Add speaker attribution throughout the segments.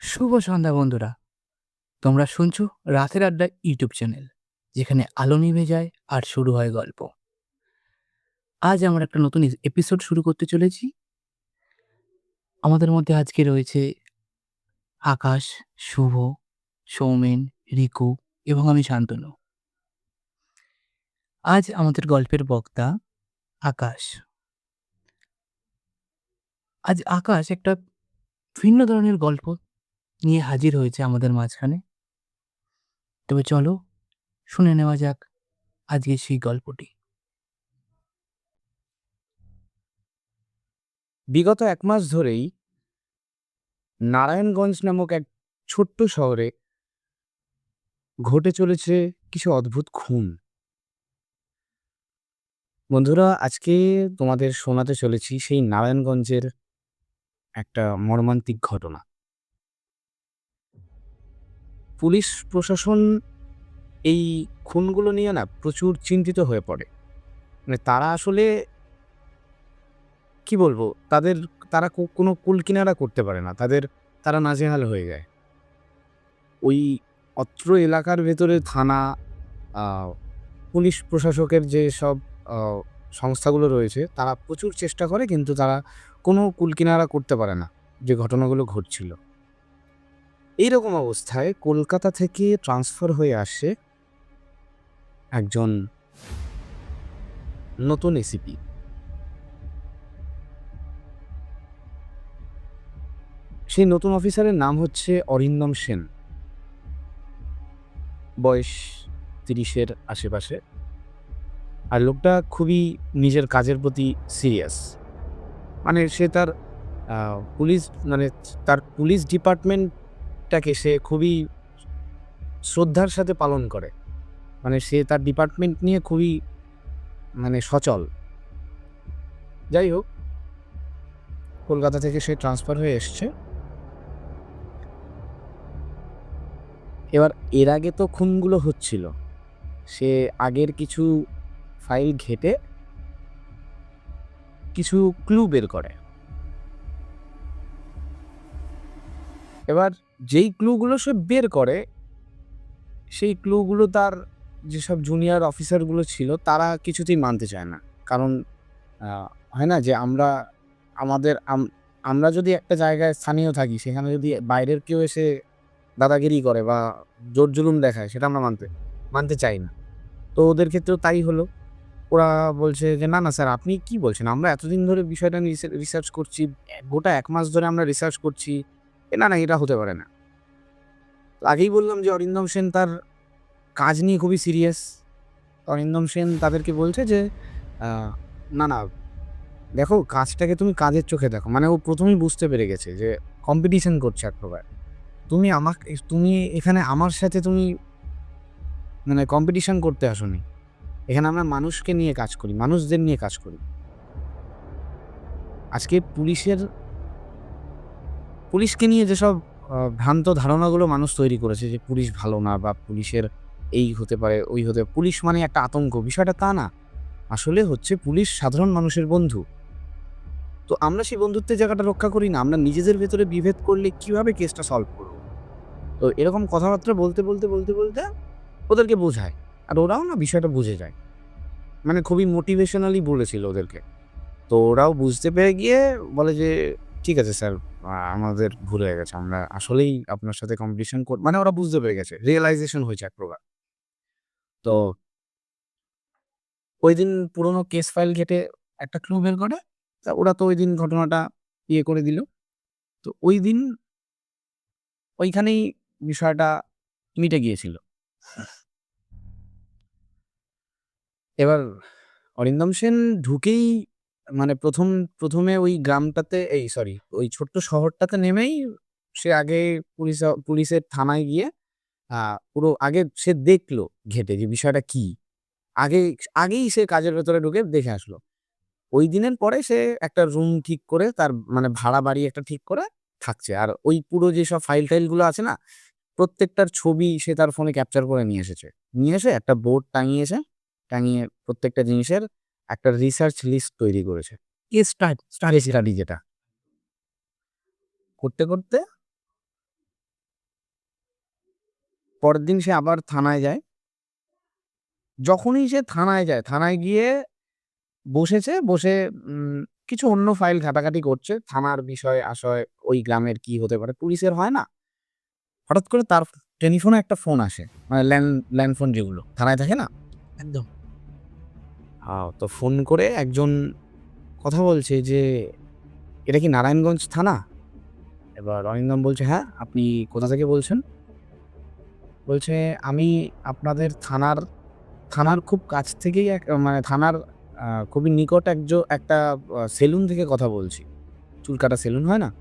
Speaker 1: শুভ সন্ধ্যা বন্ধুরা। তোমরা শুনছো রাতের আড্ডা ইউটিউব চ্যানেল, যেখানে আলো নিভে যায় আর শুরু হয় গল্প। আজ আমরা একটা নতুন এপিসোড শুরু করতে চলেছি। আমাদের মধ্যে আজকে রয়েছে আকাশ, শুভ, সৌমেন, রিকু এবং আমি শান্তনু। আজ আমাদের গল্পের বক্তা আকাশ। আজ আকাশ একটা ভিন্ন ধরনের গল্প নিয়ে হাজির হয়েছে আমাদের মাঝখানে। তবে চলো শুনে নেওয়া যাক আজকে সেই গল্পটি।
Speaker 2: বিগত ১ মাস ধরেই নারায়ণগঞ্জ নামক এক ছোট্ট শহরে ঘটে চলেছে কিছু অদ্ভুত খুন। বন্ধুরা, আজকে তোমাদের শোনাতে চলেছি সেই নারায়ণগঞ্জের একটা মর্মান্তিক ঘটনা। পুলিশ প্রশাসন এই খুনগুলো নিয়ে না প্রচুর চিন্তিত হয়ে পড়ে। মানে তারা আসলে কি বলবো, তারা কোনো কুলকিনারা করতে পারে না। তারা নাজেহাল হয়ে যায়। ওই অত্র এলাকার ভেতরে থানা, আ পুলিশ প্রশাসকের যেসব আ সংস্থাগুলো রয়েছে, তারা প্রচুর চেষ্টা করে, কিন্তু তারা কোনো কুলকিনারা করতে পারে না, যে ঘটনাগুলো ঘটছিল। এইরকম অবস্থায় কলকাতা থেকে ট্রান্সফার হয়ে আসে একজন নতুন এসিপি। সেই নতুন অফিসারের নাম হচ্ছে অরিন্দম সেন। বয়স ৩০ এর আশেপাশে। আর লোকটা খুবই নিজের কাজের প্রতি সিরিয়াস। মানে সে তার আ পুলিশ মানে তার পুলিশ ডিপার্টমেন্টটাকে সে খুবই শ্রদ্ধার সাথে পালন করে। মানে সে তার ডিপার্টমেন্ট নিয়ে খুবই সচল। যাই হোক, কলকাতা থেকে সে ট্রান্সফার হয়ে এসছে। এবার এর আগে তো খুনগুলো হচ্ছিল। সে আগের কিছু ফাইল ঘেঁটে কিছু ক্লু বের করে। এবার যেই ক্লুগুলো সে বের করে, সেই ক্লুগুলো তার যেসব জুনিয়র অফিসারগুলো ছিল তারা কিছুতেই মানতে চায় না। কারণ আ হয় না যে আমাদের আমরা যদি একটা জায়গায় স্থানীয় থাকি, সেখানে যদি বাইরের কেউ এসে দাদাগিরি করে বা জোর-জুলুম দেখায়, সেটা আমরা মানতে চাই না। তো ওদের ক্ষেত্রেও তাই হলো। ওরা বলছে যে, "না, না স্যার, আপনি কি বলছেন? আমরা এতদিন ধরে বিষয়টা নিয়ে রিসার্চ করছি। গোটা ১ মাস ধরে আমরা রিসার্চ করছি। না, না, এটা হতে পারে না।" আগেই বললাম যে অরিন্দম সেন তার কাজ নিয়ে খুবই সিরিয়াস। অরিন্দম সেন তাদেরকে বলছে যে, আ "না, না, দেখো, কাজটাকে তুমি কাজের চোখে দেখো।" মানে ও ১ম এই বুঝতে পেরে গেছে যে কম্পিটিশন করছে এক প্রকার। তুমি এখানে আমার সাথে কম্পিটিশন করতে আসোনি। এখানে আমরা মানুষকে নিয়ে কাজ করি, মানুষদের নিয়ে কাজ করি। আজকে পুলিশকে নিয়ে যেসব ভ্রান্ত ধারণাগুলো মানুষ তৈরি করেছে যে পুলিশ ভালো না বা পুলিশের এই হতে পারে, ওই হতে পুলিশ মানে একটা আতঙ্ক, বিষয়টা তা না। আসলে হচ্ছে পুলিশ সাধারণ মানুষের বন্ধু। তো আমরা সেই বন্ধুত্বের জায়গাটা রক্ষা করি না। আমরা নিজেদের ভেতরে বিভেদ করলে কিভাবে কেসটা সলভ করব? তো এরকম কথাবার্তা বলতে ওদেরকে বোঝায়। আর ওরাও না বিষয়টা বুঝে যায়। মানে খুবই মোটিভেশনালি বলেছিল ওদেরকে। তো ওরাও বুঝতে পেরে গিয়ে বলে যে, "ঠিক আছে স্যার, আমাদের ভুল হয়ে গেছে। আমরা আসলেই আপনার সাথে কম্পিটিশন মানে ওরা বুঝতে পেরে গেছে। রিয়ালাইজেশন হয়েছে এক প্রকার। তো ঐদিন পুরনো কেস ফাইল ঘেঁটে একটা ক্লু বের করে। তা ওরা তো ঐদিন ঘটনাটা করে দিল। তো ঐদিন ওইখানেই বিষয়টা মিটে গিয়েছিল। এবার অরিন্দম সেন ঢুকেই মানে ১ম এ ওই গ্রামটাতে, ওই ছোট্ট শহরটাতে নেমেই সে আগে পুলিশের থানায় গিয়ে আ পুরো আগে সে দেখলো ঘেঁটে যে বিষয়টা কি। আগে আগেই সে কাজের ভেতরে ঢুকে দেখে আসলো। ওই দিনের পরে সে একটা রুম ঠিক করে, তার ভাড়া বাড়ি একটা ঠিক করে থাকছে। আর ওই পুরো যেসব ফাইল-টাইল গুলো আছে না, প্রত্যেকটার ছবি সে তার ফোনে ক্যাপচার করে নিয়ে এসেছে। নিয়ে এসে একটা বোর্ড টাঙিয়েছে। টাঙিয়ে প্রত্যেকটা জিনিসের একটা রিসার্চ লিস্ট তৈরি করেছে। কেস স্টাডি যেটা। করতে পরের দিন সে আবার থানায় যায়। যখনই সে থানায় যায়, থানায় গিয়ে বসে কিছু অন্য ফাইল ঘাটাঘাটি করছে। থানার বিষয় আশয় ওই গ্রামের কি হতে পারে, পুলিশের হয় না? হঠাৎ করে তার টেলিফোনে একটা ফোন আসে। মানে ল্যান্ডফোন যেগুলো থানায় থাকে না?
Speaker 1: একদম।
Speaker 2: তো ফোন করে একজন কথা বলছে যে, "এটা কি নারায়ণগঞ্জ থানা?" এবার অরিন্দম বলছে, "হ্যাঁ, আপনি কোথা থেকে বলছেন?" বলছে, "আমি আপনাদের থানার খুব কাছ থেকেই মানে থানার খুবই নিকট একটা সেলুন থেকে কথা বলছি। চুল কাটা সেলুন হয় না?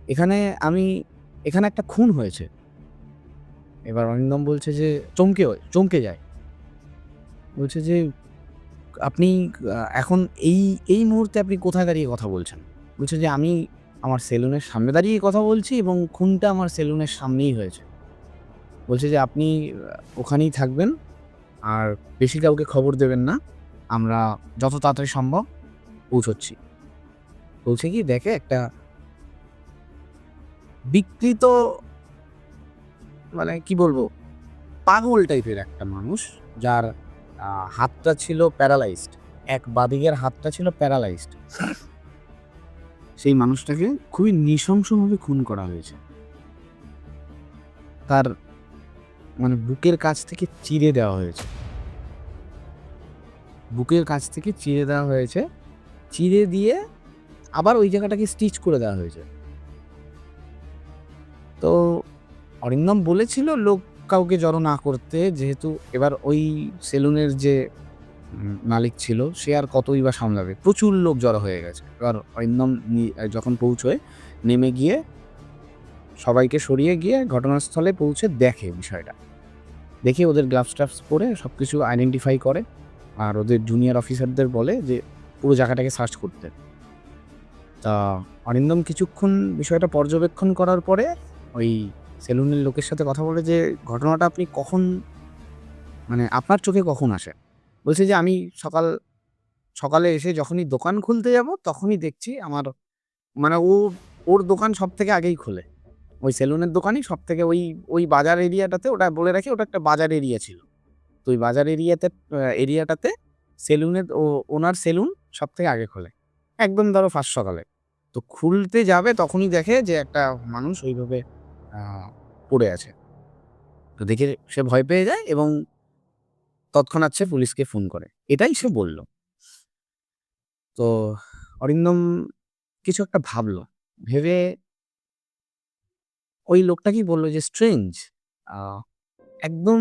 Speaker 2: এখানে আমি এখানে একটা খুন হয়েছে।" এবার অরিন্দম বলছে যে চমকে যায়। বলছে যে, "আপনি এখন এই মুহূর্তে আপনি কোথায় দাঁড়িয়ে কথা বলছেন?" বলছে যে, "আমি আমার সেলুনের সামনে দাঁড়িয়ে কথা বলছি এবং খুনটা আমার সেলুনের সামনেই হয়েছে।" বলছে যে, "আপনি ওখানেই থাকবেন। আর বেশি কাউকে খবর দেবেন না। আমরা যত তাড়াতাড়ি সম্ভব পৌঁছচ্ছি।" পৌঁছে গিয়ে দেখে একটা বিকৃত, মানে কি বলবো? পাগল টাইপের একটা মানুষ, যার হাতটা ছিল প্যারালাইজড। বাঁদিকের হাতটা ছিল প্যারালাইজড। সেই মানুষটাকে খুবই নৃশংসভাবে খুন করা হয়েছে। তার মানে বুকের কাছ থেকে চিরে দেওয়া হয়েছে। বুকের কাছ থেকে চিরে দেওয়া হয়েছে। চিরে দিয়ে আবার ওই জায়গাটাকে স্টিচ করে দেওয়া হয়েছে। তো অরিন্দম বলেছিল লোক কাউকে জড়ো না করতে, যেহেতু এবার ওই সেলুনের যে মালিক ছিল সে আর কতই বা সামলাবে। প্রচুর লোক জড়ো হয়ে গেছে। এবার অরিন্দম যখন পৌঁছয়, নেমে গিয়ে সবাইকে সরিয়ে গিয়ে ঘটনাস্থলে পৌঁছে দেখে বিষয়টা। দেখে ওদের গ্লাভস-টাভস পরে সবকিছু আইডেন্টিফাই করে। আর ওদের জুনিয়র অফিসারদের বলে যে পুরো জায়গাটাকে সার্চ করতে। তা অরিন্দম কিছুক্ষণ বিষয়টা পর্যবেক্ষণ করার পরে ওই সেলুনের লোকের সাথে কথা বলে যে, "ঘটনাটা আপনি কখন, মানে আপনার চোখে কখন আসে?" বলছে যে, "আমি সকালে এসে যখনই দোকান খুলতে যাব তখনই দেখছি আমার, মানে ওর দোকান সবথেকে আগেই খোলে। ওই সেলুনের দোকানই সবথেকে ওই বাজার এরিয়াটাতে, ওটা বলে রাখি ওটা একটা বাজার এরিয়া ছিল। তো ওই বাজার এরিয়াটাতে ওনার সেলুন সবথেকে আগে খোলে। একদম ধরো ফার্স্ট সকালে। তো খুলতে যাবে তখনই দেখে যে একটা মানুষ ওইভাবে আ পড়ে আছে। তো দেখে সে ভয় পেয়ে যায় এবং তৎক্ষণাৎ সে পুলিশকে ফোন করে। এটাই সে বলল। তো অরিন্দম কিছু একটা ভাবল। ভেবে ওই লোকটাকেই বলল যে, "স্ট্রেঞ্জ, আ একদম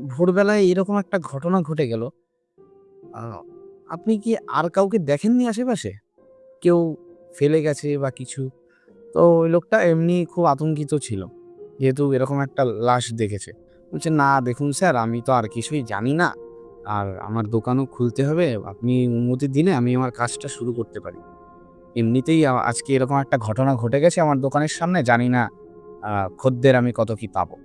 Speaker 2: ভোরবেলায় এরকম একটা ঘটনা ঘটে গেল। আ আপনি কি আর কাউকে দেখেননি আশেপাশে? কেউ ফেলে গেছে বা কিছু?" তো ওই লোকটা এমনি খুব আতঙ্কিত ছিল। যেহেতু এরকম একটা লাশ দেখেছে। বলছে, "না দেখুন স্যার, আমি তো আর কিছুই জানি না। আর আমার দোকানও খুলতে হবে। আপনি অনুমতি দিলে আমি আমার কাজটা শুরু করতে পারি। এমনিতেই আজকে এরকম একটা ঘটনা ঘটে গেছে আমার দোকানের সামনে। জানি না খদ্দের আমি কত কি পাবো।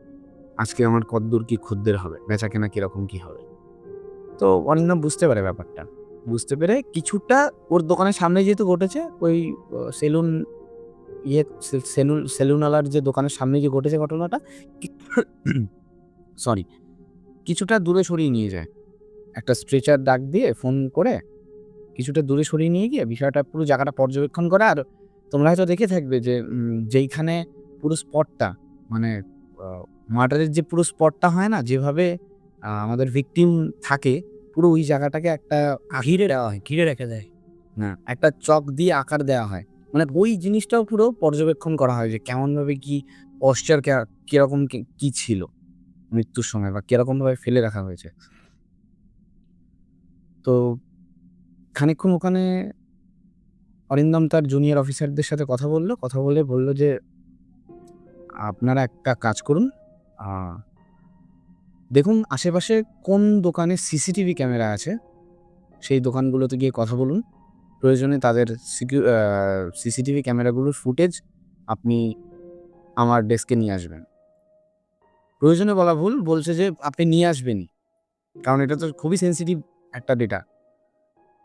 Speaker 2: আজকে আমার কতদূর কি খদ্দের হবে, বেচাকেনা কিরকম কি হবে?" তো অরিন্দম বুঝতে পারে ব্যাপারটা। বুঝতে পেরে কিছুটা ওর দোকানের সামনে যেহেতু ঘটেছে, ওই সেলুন ইয়ে সে সেলুন সেলুনওয়ালার যে দোকানের সামনে যে ঘটেছে ঘটনাটা, কি সরি, কিছুটা দূরে সরিয়ে নিয়ে যায়। একটা স্ট্রেচার ডাক দিয়ে ফোন করে কিছুটা দূরে সরিয়ে নিয়ে গিয়ে বিষয়টা পুরো জায়গাটা পর্যবেক্ষণ করে। আর তোমরা হয়তো দেখে থাকবে যে যেইখানে পুরো স্পটটা, মানে আ মার্ডারের যে পুরো স্পটটা হয় না? যেভাবে আমাদের ভিকটিম থাকে, পুরো ওই জায়গাটাকে একটা
Speaker 1: ঘিরে দেওয়া হয়, ঘিরে রেখে দেয়।
Speaker 2: একটা চক দিয়ে আকার দেওয়া হয়। মানে ওই জিনিসটাও পুরো পর্যবেক্ষণ করা হয় যে কেমনভাবে কি পশ্চার কিরকম কি ছিল মৃত্যুর সময় বা কিরকমভাবে ফেলে রাখা হয়েছে। তো খানিকক্ষণ ওখানে অরিন্দম তার জুনিয়র অফিসারদের সাথে কথা বলল। কথা বলে বলল যে, "আপনারা একটা কাজ করুন। আ দেখুন আশেপাশে কোন দোকানে সিসিটিভি ক্যামেরা আছে, সেই দোকানগুলোতে গিয়ে কথা বলুন। প্রয়োজনে তাদের সিসিটিভি ক্যামেরাগুলোর ফুটেজ আপনি আমার ডেস্কে নিয়ে আসবেন।" প্রয়োজনে বলা ভুল, বলছে যে আপনি নিয়ে আসবেনই। কারণ এটা তো খুবই সেনসিটিভ একটা ডেটা।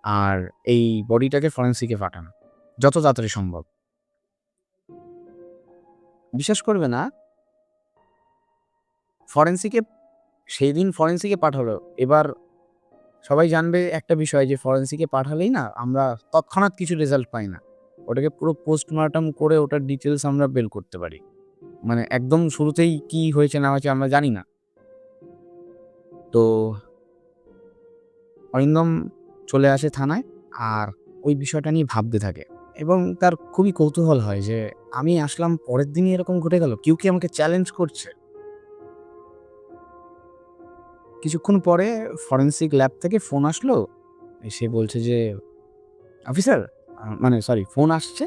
Speaker 2: আর এই বডিটাকে ফরেনসিকে পাঠান। যত তাড়াতাড়ি সম্ভব। বিশ্বাস করবে না, ফরেন্সিকে সেই দিন ফরেন্সিকে পাঠালো। এবার সবাই জানবে একটা বিষয় যে ফরেন্সিকে পাঠালেই না আমরা তৎক্ষণাৎ কিছু রেজাল্ট পাই না। ওটাকে পুরো পোস্টমর্টম করে ওটার ডিটেলস আমরা বের করতে পারি। মানে একদম শুরুতেই কি হয়েছে না হয়েছে আমরা জানি না। তো অরিন্দম চলে আসে থানায় আর ওই বিষয়টা নিয়ে ভাবতে থাকে এবং তার খুবই কৌতূহল হয় যে আমি আসলাম পরের দিনই এরকম ঘটে গেল। কেউ কি আমাকে চ্যালেঞ্জ করছে? কিছুক্ষণ পরে ফরেনসিক ল্যাব থেকে ফোন আসলো। এসে বলছে যে অফিসার মানে সরি ফোন আসছে।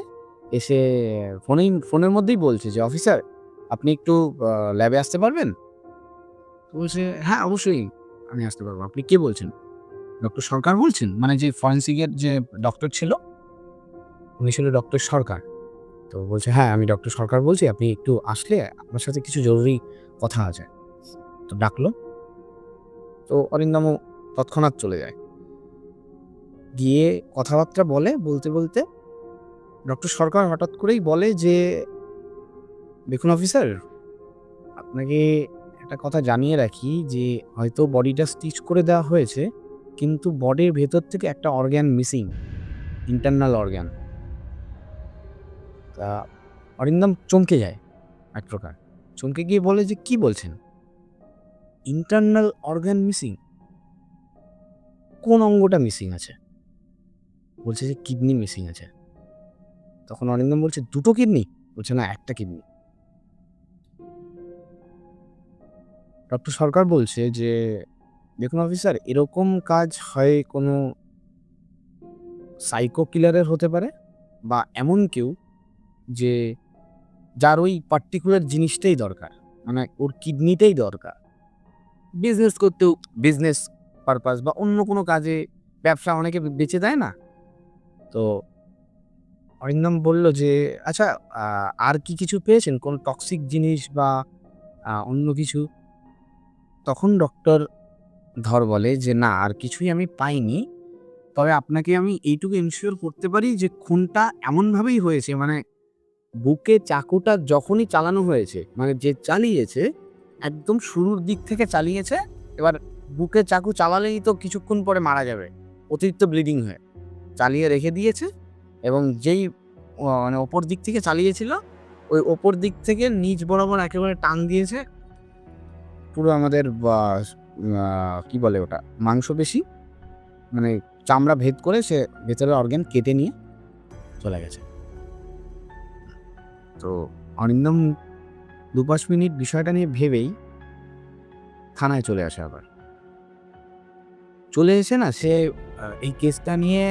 Speaker 2: এসে ফোনের মধ্যেই বলছে যে অফিসার আপনি একটু ল্যাবে আসতে পারবেন? তো বলছে হ্যাঁ অবশ্যই আমি আসতে পারবো। আপনি কে বলছেন? ডক্টর সরকার বলছেন? মানে যে ফরেনসিকের যে ডক্টর ছিল উনি ছিল ডক্টর সরকার। তো বলছে হ্যাঁ আমি ডক্টর সরকার বলছি। আপনি একটু আসলে আপনার সাথে কিছু জরুরি কথা আছে। তো ডাকলো। তো অরিন্দমও তৎক্ষণাৎ চলে যায়। গিয়ে কথাবার্তা বলতে ডক্টর সরকার হঠাৎ করেই বলে যে দেখুন অফিসার আপনাকে একটা কথা জানিয়ে রাখি যে হয়তো বডিটা স্টিচ করে দেওয়া হয়েছে কিন্তু বডির ভেতর থেকে একটা অর্গ্যান মিসিং, ইন্টারনাল অর্গ্যান। তা অরিন্দম চমকে যায় এক প্রকার। চমকে গিয়ে বলে যে কি বলছেন? Internal organ missing? কোন অঙ্গটা মিসিং আছে? বলছে যে কিডনি মিসিং আছে। তখন অরিন্দম বলছে দুটো কিডনি? বলছে না একটা কিডনি। ডক্টর সরকার বলছে যে দেখুন অফিসার এরকম কাজ হয় কোনো সাইকো কিলারের হতে পারে বা এমন কেউ যে যার ওই পার্টিকুলার জিনিসটাই দরকার, মানে ওর কিডনিটাই দরকার বিজনেস করতেও, বিজনেস পারপাস বা অন্য কোনো কাজে, ব্যবসা অনেকে বেচে দেয় না। তো অরিন্দম বলল যে আচ্ছা আর কি কিছু পেয়েছেন কোন টক্সিক জিনিস বা অন্য কিছু? তখন ডক্টর ধর বলে যে না আর কিছুই আমি পাইনি, তবে আপনাকে আমি এইটুকু এনশিওর করতে পারি যে খুনটা এমনভাবেই হয়েছে, মানে বুকে চাকুটা যখনই চালানো হয়েছে, মানে যে চালিয়েছে একদম শুরুর দিক থেকে চালিয়েছে। এবার বুকে চাকু চালালেই তো কিছুক্ষণ পরে মারা যাবে অতিরিক্ত ব্লিডিং হয়ে, চালিয়ে রেখে দিয়েছে এবং যেই মানে ওপর দিক থেকে চালিয়েছিল ওই ওপর দিক থেকে নিচ বরাবর একেবারে টান দিয়েছে পুরো আমাদের কি বলে ওটা মাংসপেশি, মানে চামড়া ভেদ করে সে ভেতরের অর্গ্যান কেটে নিয়ে চলে গেছে। তো অরিন্দম ২-৫ মিনিট বিষয়টা নিয়ে ভেবেই থানায় চলে আসে আবার। চলে এসে না সে এই কেসটা নিয়ে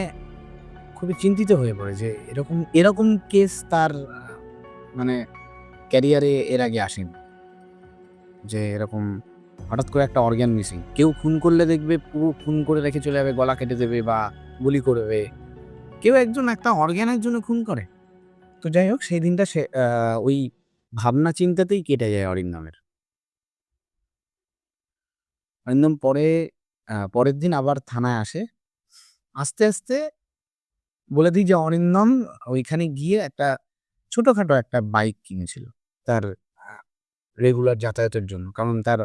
Speaker 2: খুবই চিন্তিত হয়ে পড়ে যে এরকম কেস তার মানে ক্যারিয়ারে এর আগে আসেনি। যে এরকম হঠাৎ করে একটা অর্গ্যান মিসিং। কেউ খুন করলে দেখবে পুরো খুন করে রেখে চলে যাবে, গলা কেটে দেবে বা গুলি করবে। কেউ একজন একটা অর্গ্যানের জন্য খুন করে। তো যাই হোক সেই দিনটা সে ওই ভাবনা চিন্তাতেই কেটে যায় অরিন্দমের। অরিন্দম পরের দিন আবার থানায় আসে। আস্তে বলে দিই যে অরিন্দম ওইখানে গিয়ে একটা ছোটখাটো একটা বাইক কিনেছিল। তার রেগুলার যাতায়াতের জন্য। কারণ তার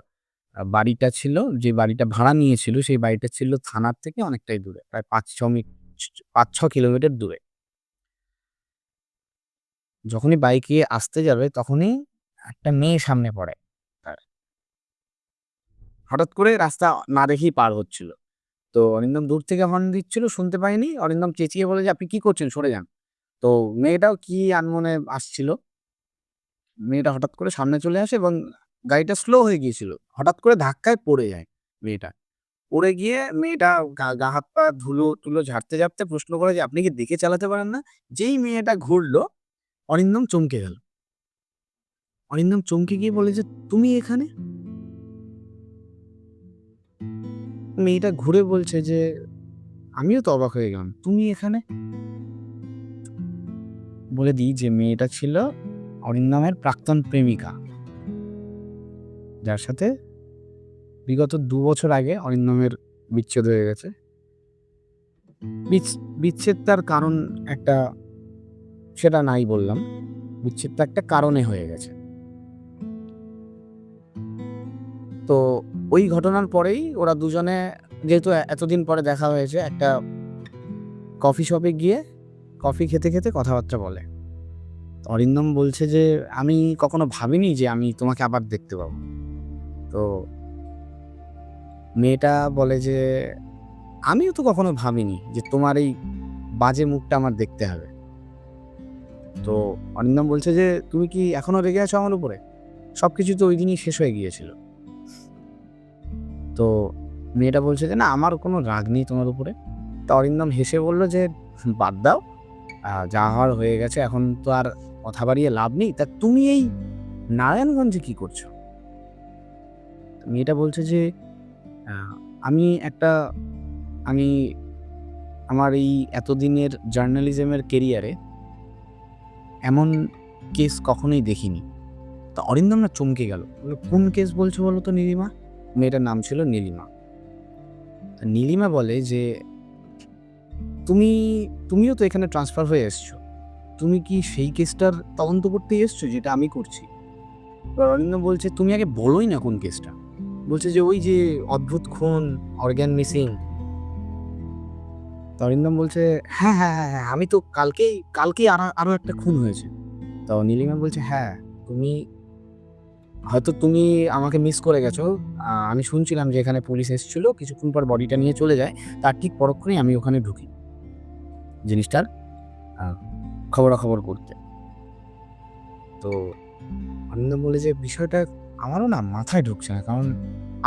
Speaker 2: বাড়িটা ছিল, যে বাড়িটা ভাড়া নিয়েছিল সেই বাড়িটা ছিল থানার থেকে অনেকটাই দূরে। প্রায় ৫-৬ কিলোমিটার দূরে। যখনই বাইকে আসতে যাবে তখনই একটা মেয়ে সামনে পড়ে তার। হঠাৎ করে রাস্তা না দেখেই পার হচ্ছিল। তো অরিন্দম দূর থেকে হর্ন দিচ্ছিল, শুনতে পায়নি। অরিন্দম চেঁচিয়ে বলে যে, "আপনি কি করছেন? সরে যান।" তো মেয়েটাও কি আনমনে আসছিল। মেয়েটা হঠাৎ করে সামনে চলে আসে এবং গাড়িটা স্লো হয়ে গিয়েছিল। হঠাৎ করে ধাক্কায় পড়ে যায় মেয়েটা। পড়ে গিয়ে মেয়েটা গা হাত পা ধুলো-টুলো ঝাড়তে প্রশ্ন করে যে, "আপনি কি দেখে চালাতে পারেন না?" যেই মেয়েটা ঘুরল, অরিন্দম চমকে গেল। অরিন্দম চমকে গিয়ে বলে যে, "তুমি এখানে?" মেয়েটা ঘুরে বলছে যে, আমিও তো অবাক হয়ে গেলাম। "তুমি এখানে?" বলে দিই যে মেয়েটা ছিল অরিন্দমের প্রাক্তন প্রেমিকা। যার সাথে বিগত ২ বছর আগে অরিন্দমের বিচ্ছেদ হয়ে গেছে। বিচ্ছেদটার কারণ একটা সেটা নাই বললাম। বিচ্ছেদটা একটা কারণে হয়ে গেছে। তো ওই ঘটনার পরেই ওরা দুজনে, যেহেতু এতদিন পরে দেখা হয়েছে, একটা কফি শপে গিয়ে কফি খেতে খেতে কথাবার্তা বলে। অরিন্দম বলছে যে আমি কখনো ভাবিনি যে আমি তোমাকে আবার দেখতে পাবো। তো মেয়েটা বলে যে আমিও তো কখনো ভাবিনি যে তোমার এই বাজে মুখটা আমার দেখতে হবে। তো অরিন্দম বলছে যে তুমি কি এখনো রেগে আছো আমার উপরে? সবকিছু তো ওই দিনই শেষ হয়ে গিয়েছিল। তো মেয়েটা বলছে যে না, আমার কোনো রাগ নেই তোমার উপরে। তো অরিন্দম হেসে বলল যে বাদ দাও, যা হওয়ার হয়ে গেছে, এখন তো আর কথা বাড়িয়ে লাভ নেই। তা তুমি এই নারায়ণগঞ্জে কি করছো? মেয়েটা বলছে যে আমি আমি আমার এই এতদিনের জার্নালিজমের কেরিয়ারে এমন কেস কখনোই দেখিনি। তা অরিন্দম না চমকে গেল, বলল কোন কেস বলছো বলো তো নীলিমা? মেয়েটার নাম ছিল নীলিমা। তা নীলিমা বলে যে তুমিও তো এখানে ট্রান্সফার হয়ে এসছো, তুমি কি সেই কেসটার তদন্ত করতে এসছো যেটা আমি করছি? এবার অরিন্দম বলছে তুমি আগে বলোই না কোন কেসটা। বলছে যে ওই যে অদ্ভুত খুন, অর্গ্যান মিসিং। অরিন্দম বলছে হ্যাঁ হ্যাঁ হ্যাঁ হ্যাঁ, আমি তো কালকেই আরো একটা খুন হয়েছে। তো নীলিমা বলছে হ্যাঁ, তুমি আমাকে মিস করে গেছো। আমি শুনছিলাম যে এখানে পুলিশ এসেছিল, কিছুক্ষণ পর বডিটা নিয়ে চলে যায়, তার ঠিক পরক্ষণেই আমি ওখানে ঢুকি জিনিসটার খবরাখবর করতে। তো অরিন্দম বলে যে বিষয়টা আমারও না মাথায় ঢুকছে না, কারণ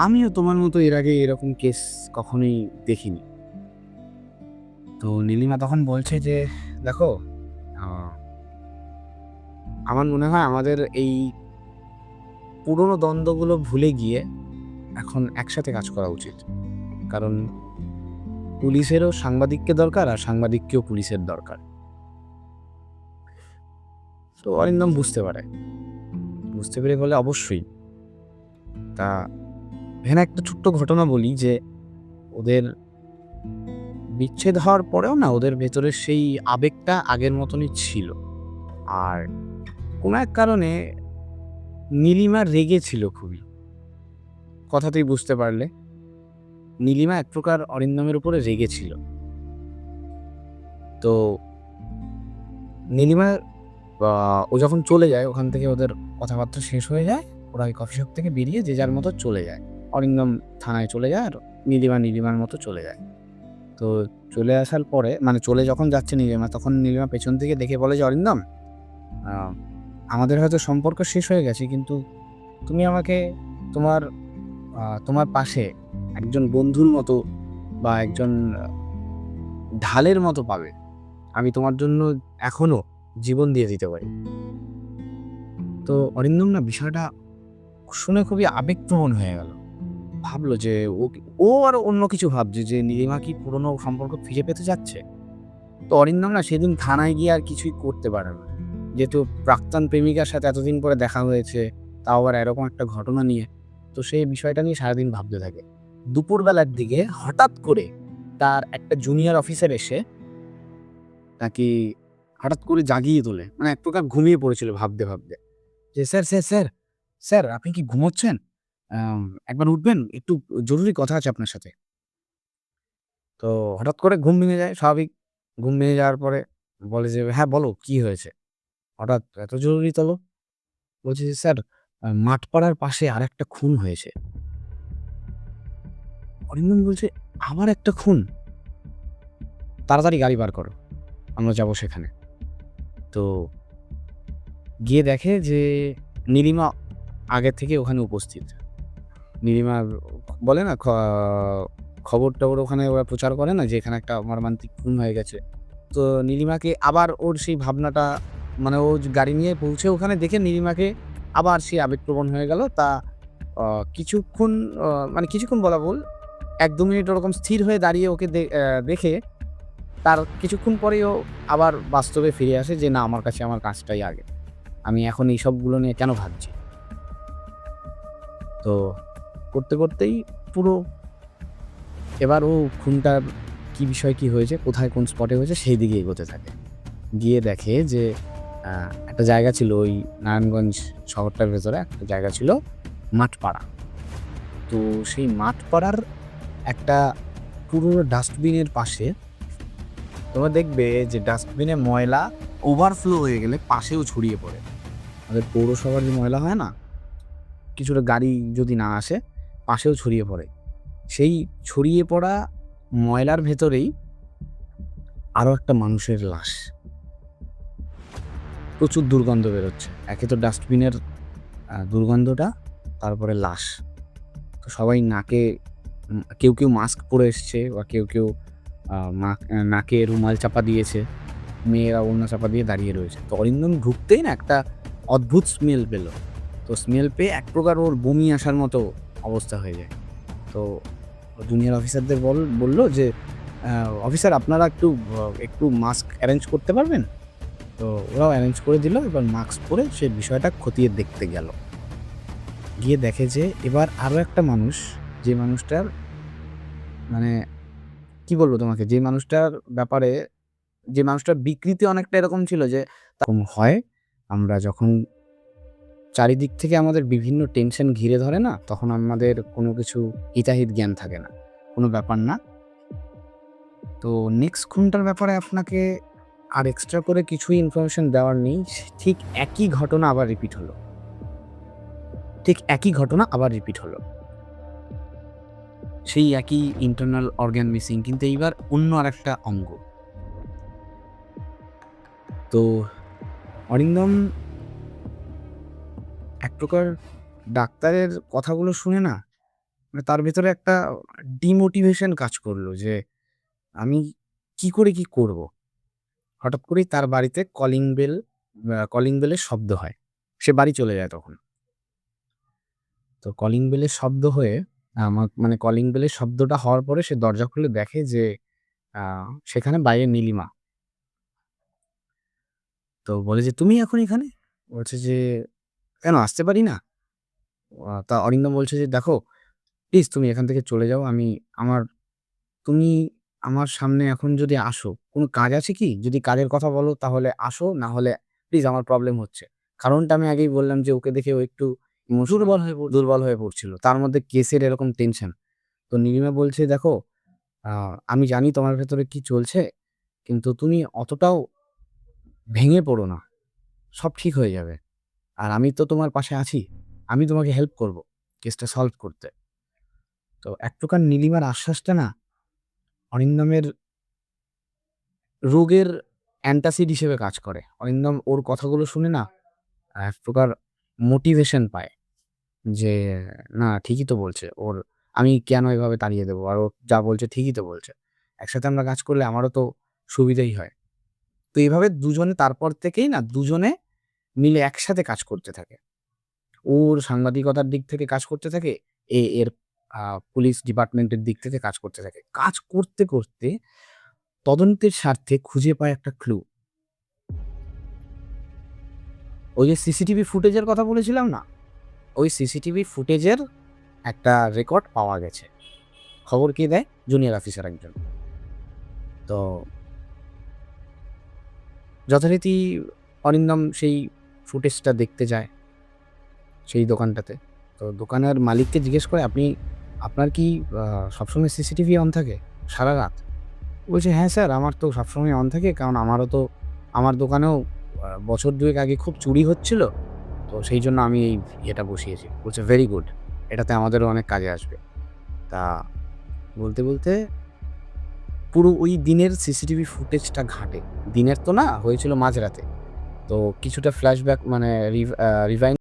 Speaker 2: আমিও তোমার মতো এর আগে এরকম কেস কখনোই দেখিনি। তো নীলিমা তখন বলছে যে দেখো, আমার মনে হয় আমাদের এই পুরনো দ্বন্দ্বগুলো ভুলে গিয়ে এখন একসাথে কাজ করা উচিত। কারণ পুলিশেরও সাংবাদিককে দরকার, আর সাংবাদিককেও পুলিশের দরকার। তো অরিন্দম বুঝতে পেরে বলে অবশ্যই। তা এখানে একটা ছোট্ট ঘটনা বলি যে ওদের বিচ্ছেদ হওয়ার পরেও না ওদের ভেতরের সেই আবেগটা আগের মতনই ছিল। আর কোনো এক কারণে নীলিমা রেগে ছিল খুবই, কথাতেই বুঝতে পারলে নীলিমা এক প্রকার অরিন্দমের উপরে রেগে ছিল। তো নীলিমা ও যখন চলে যায় ওখান থেকে, ওদের কথাবার্তা শেষ হয়ে যায়, ওরা ওই কফি শপ থেকে বেরিয়ে যে যার মতো চলে যায়। অরিন্দম থানায় চলে যায়, আর নীলিমার মতো চলে যায়। তো চলে আসার পরে, মানে চলে যখন যাচ্ছে নীলিমা, তখন নীলিমা পেছন থেকে দেখে বলে যে অরিন্দম, আমাদের হয়তো সম্পর্ক শেষ হয়ে গেছে, কিন্তু তুমি আমাকে তোমার পাশে একজন বন্ধুর মতো বা একজন ঢালের মতো পাবে। আমি তোমার জন্য এখনো জীবন দিয়ে দিতে পারি। তো অরিন্দম না বিষয়টা শুনে খুবই আবেগপ্রবণ হয়ে গেল। ভাবলো যে ও আর অন্য কিছু ভাবছে, যে নীলিমা কি পুরনো সম্পর্ক ফিরে পেতে যাচ্ছে। তো অরিন্দম না সেদিন থানায় গিয়ে আর কিছুই করতে পারে না, যেহেতু প্রাক্তন প্রেমিকার সাথে এতদিন পরে দেখা হয়েছে, তাও আবার এরকম একটা ঘটনা নিয়ে। তো সেই বিষয়টা নিয়ে সারাদিন ভাবতে থাকে। দুপুরবেলার দিকে হঠাৎ করে তার একটা জুনিয়র অফিসার এসে তাকে হঠাৎ করে জাগিয়ে তোলে, মানে এক প্রকার ঘুমিয়ে পড়েছিল ভাবতে ভাবতে, যে স্যার স্যার স্যার স্যার আপনি কি ঘুমোচ্ছেন? একবার উঠবেন, একটু জরুরি কথা আছে আপনার সাথে। তো হঠাৎ করে ঘুম ভেঙে যায়, স্বাভাবিক। ঘুম ভেঙে যাওয়ার পরে বলে যে হ্যাঁ বলো কি হয়েছে, হঠাৎ এত জরুরি তলো? বলছে যে স্যার, মাঠপাড়ার পাশে আর একটা খুন হয়েছে। অরিন্দম বলছে আবার একটা খুন? তাড়াতাড়ি গাড়ি বার করো, আমরা যাবো সেখানে। তো গিয়ে দেখে যে নীলিমা আগে থেকে ওখানে উপস্থিত। নীলিমা বলে না, খবর টবর ওখানে ওরা প্রচার করে না যে এখানে একটা মর্মান্তিক খুন হয়ে গেছে। তো নীলিমাকে আবার ওর সেই ভাবনাটা, মানে ও গাড়ি নিয়ে পৌঁছে ওখানে দেখে নীলিমাকে আবার সে আবেগপ্রবণ হয়ে গেল। তা কিছুক্ষণ, মানে কিছুক্ষণ বলা ভুল, ১-২ মিনিট ওরকম স্থির হয়ে দাঁড়িয়ে ওকে দেখে তার কিছুক্ষণ পরেই ও আবার বাস্তবে ফিরে আসে যে না, আমার কাছে আমার কাজটাই আগে, আমি এখন এই সবগুলো নিয়ে কেন ভাবছি। তো করতে করতেই পুরো এবার ও খুনটার কি বিষয় কি হয়েছে, কোথায় কোন স্পটে হয়েছে সেই দিকে এগোতে থাকে। গিয়ে দেখে যে একটা জায়গা ছিল ওই নারায়ণগঞ্জ শহরটার ভেতরে, একটা জায়গা ছিল মাঠপাড়া। তো সেই মাঠ পাড়ার একটা পুরনো ডাস্টবিনের পাশে তোমরা দেখবে যে ডাস্টবিনে ময়লা ওভারফ্লো হয়ে গেলে পাশেও ছড়িয়ে পড়ে। আমাদের পৌরসভার যে ময়লা হয় না, কিছুটা গাড়ি যদি না আসে পাশেও ছড়িয়ে পড়ে। সেই ছড়িয়ে পড়া ময়লার ভেতরেই আরও একটা মানুষের লাশ। প্রচুর দুর্গন্ধ বেরোচ্ছে। একে তো ডাস্টবিনের দুর্গন্ধটা, তারপরে লাশ। তো সবাই নাকে কেউ কেউ মাস্ক পরে এসছে বা কেউ কেউ নাকে রুমাল চাপা দিয়েছে, মেয়েরা ওড়না চাপা দিয়ে দাঁড়িয়ে রয়েছে। তো অরিন্দম ঢুকতেই না একটা অদ্ভুত স্মেল পেল। তো স্মেল পেয়ে এক প্রকার ওর বমি আসার মতো অবস্থা হয়ে যায়। তো জুনিয়র অফিসারদের বলল যে অফিসার আপনারা একটু মাস্ক অ্যারেঞ্জ করতে পারবেন? তো ওরাও অ্যারেঞ্জ করে দিল। এবার মাস্ক পরে সে বিষয়টা খতিয়ে দেখতে গেল। গিয়ে দেখে যে এবার আরও একটা মানুষ, যে মানুষটার মানে কি বলবো তোমাকে, যে মানুষটার বিকৃতি অনেকটা এরকম ছিল যে তখন হয় আমরা যখন চারিদিক থেকে আমাদের বিভিন্ন টেনশন ঘিরে ধরে না, তখন আমাদের কোনো কিছু হিতাহিত জ্ঞান থাকে না, কোনো ব্যাপার না। তো নেক্সট খুনটার ব্যাপারে আপনাকে আর এক্সট্রা করে কিছুই ইনফরমেশন দেওয়ার নেই। ঠিক একই ঘটনা আবার রিপিট হলো। সেই একই ইন্টারনাল অর্গান মিসিং, কিন্তু এইবার অন্য আরেকটা অঙ্গ। তো অরিন্দম এক প্রকার ডাক্তারের কথাগুলো শুনে না, মানে তার ভেতরে একটা ডিমোটিভেশন কাজ করলো যে আমি কি করে কি করব। হঠাৎ করেই তার বাড়িতে কলিং বেলের শব্দ হয়। সে বাড়ি চলে যায় তখন। তো কলিং বেলের শব্দ হয়ে মানে কলিং বেলের শব্দটা হওয়ার পরে সে দরজা খুলে দেখে যে সেখানে বাইরে নীলিমা। তো বলে যে তুমি এখন এখানে? বলছে যে কেন আসতে পারি না? তা অরিন্দম বলছে যে দেখো প্লিজ তুমি এখান থেকে চলে যাও। তুমি আমার সামনে এখন যদি আসো, কোনো কাজ আছে কি? যদি কাজের কথা বলো তাহলে আসো, না হলে প্লিজ আমার প্রবলেম হচ্ছে। কারণটা আমি আগেই বললাম যে ওকে দেখে ও একটু দুর্বল হয়ে পড়ছিল। তার মধ্যে কেসের এরকম টেনশন। তো নীলিমা বলছে দেখো আমি জানি তোমার ভেতরে কি চলছে, কিন্তু তুমি অতটাও ভেঙে পড়ো না। সব ঠিক হয়ে যাবে। আর আমি তো তোমার পাশে আছি। আমি তোমাকে হেল্প করব কেসটা সলভ করতে। তো এক প্রকার নীলিমার আশ্বাসটা না অরিন্দমের রোগের অ্যান্টাসিড হিসেবে কাজ করে। অরিন্দম ওর কথাগুলো শুনে না এক প্রকার মোটিভেশন পায় যে না ঠিকই তো বলছে। আমি কেন এভাবে তাড়িয়ে দেবো? আর ও যা বলছে ঠিকই তো বলছে। একসাথে আমরা কাজ করলে আমারও তো সুবিধাই হয়। তো এইভাবে তারপর থেকেই না দুজনে মিলে একসাথে কাজ করতে থাকে। ওর সাংবাদিকতার দিক থেকে কাজ করতে থাকে, এর পুলিশ ডিপার্টমেন্টের দিক থেকে কাজ করতে থাকে। কাজ করতে, করতে তদন্তের স্বার্থে খুঁজে পায় একটা ক্লু। ওই যে সিসিটিভি ফুটেজের কথা বলেছিলাম না? ওই সিসিটিভি ফুটেজের একটা রেকর্ড পাওয়া গেছে। খবর কে দেয়? জুনিয়র অফিসার একজন। তো যথারীতি অরিন্দম সেই ফুটেজটা দেখতে যায় সেই দোকানটাতে। তো দোকানের মালিককে জিজ্ঞেস করে, আপনার কি সবসময় সিসিটিভি অন থাকে সারারাত? বলছে, "হ্যাঁ স্যার, আমার তো সবসময় অন থাকে। কারণ আমার দোকানেও বছর ২ এক আগে খুব চুরি হচ্ছিল। তো সেই জন্য আমি এই ইয়েটা বসিয়েছি।" বলছে, "ভেরি গুড। এটাতে আমাদেরও অনেক কাজে আসবে।" তা বলতে, বলতে পুরো ওই দিনের সিসিটিভি ফুটেজটা ঘাঁটে। দিনের তো না, হয়েছিল মাঝরাতে। তো কিছুটা ফ্ল্যাশব্যাক মানে রিভাইন্ড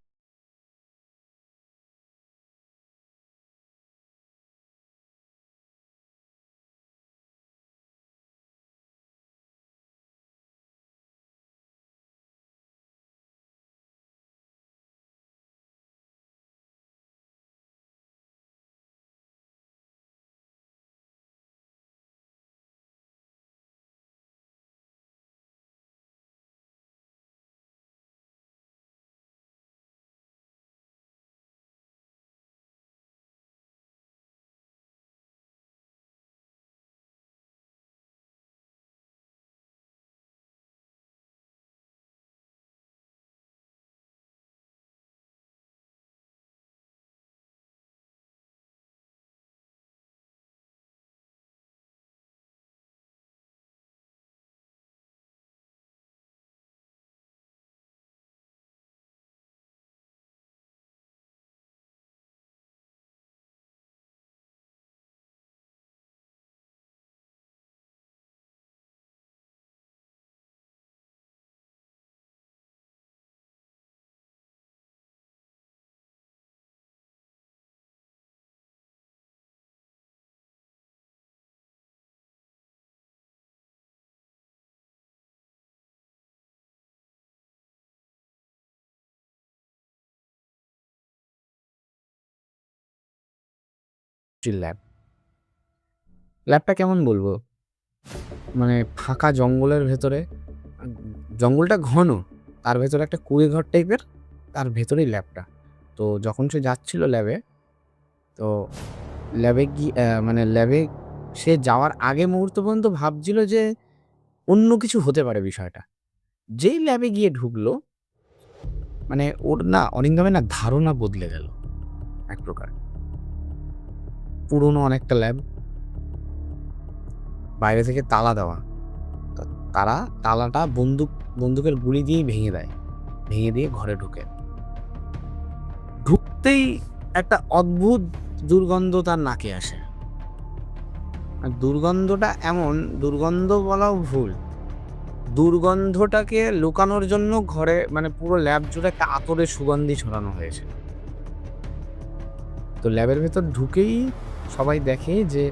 Speaker 2: কেমিস্ট্রির ল্যাবটা কেমন বলবো, মানে ফাঁকা জঙ্গলের ভেতরে, জঙ্গলটা ঘন, তার ভেতরে একটা কুঁড়ে ঘর টাইপের, তার ভেতরেই ল্যাবটা। তো যখন সে যাচ্ছিল ল্যাবে, তো ল্যাবে সে যাওয়ার আগে মুহূর্ত পর্যন্ত ভাবছিল যে অন্য কিছু হতে পারে বিষয়টা। যেই ল্যাবে গিয়ে ঢুকলো, মানে ওর না অরিন্দমের না ধারণা বদলে গেল এক প্রকার। পুরনো অনেকটা ল্যাব, বাইরে থেকে তালা দেওয়া, তো তারা তালাটা বন্দুকের গুলি দিয়েই ভেঙে দিয়ে ঘরে ঢুকতেই একটা অদ্ভুত দুর্গন্ধ তার নাকে আসে। আর দুর্গন্ধটা এমন, দুর্গন্ধ বলাও ভুল, দুর্গন্ধটাকে লুকানোর জন্য ঘরে মানে পুরো ল্যাব জুড়ে একটা আতরের সুগন্ধি ছড়ানো হয়েছে। তো ল্যাবের ভেতর ঢুকেই সবাই দেখে যে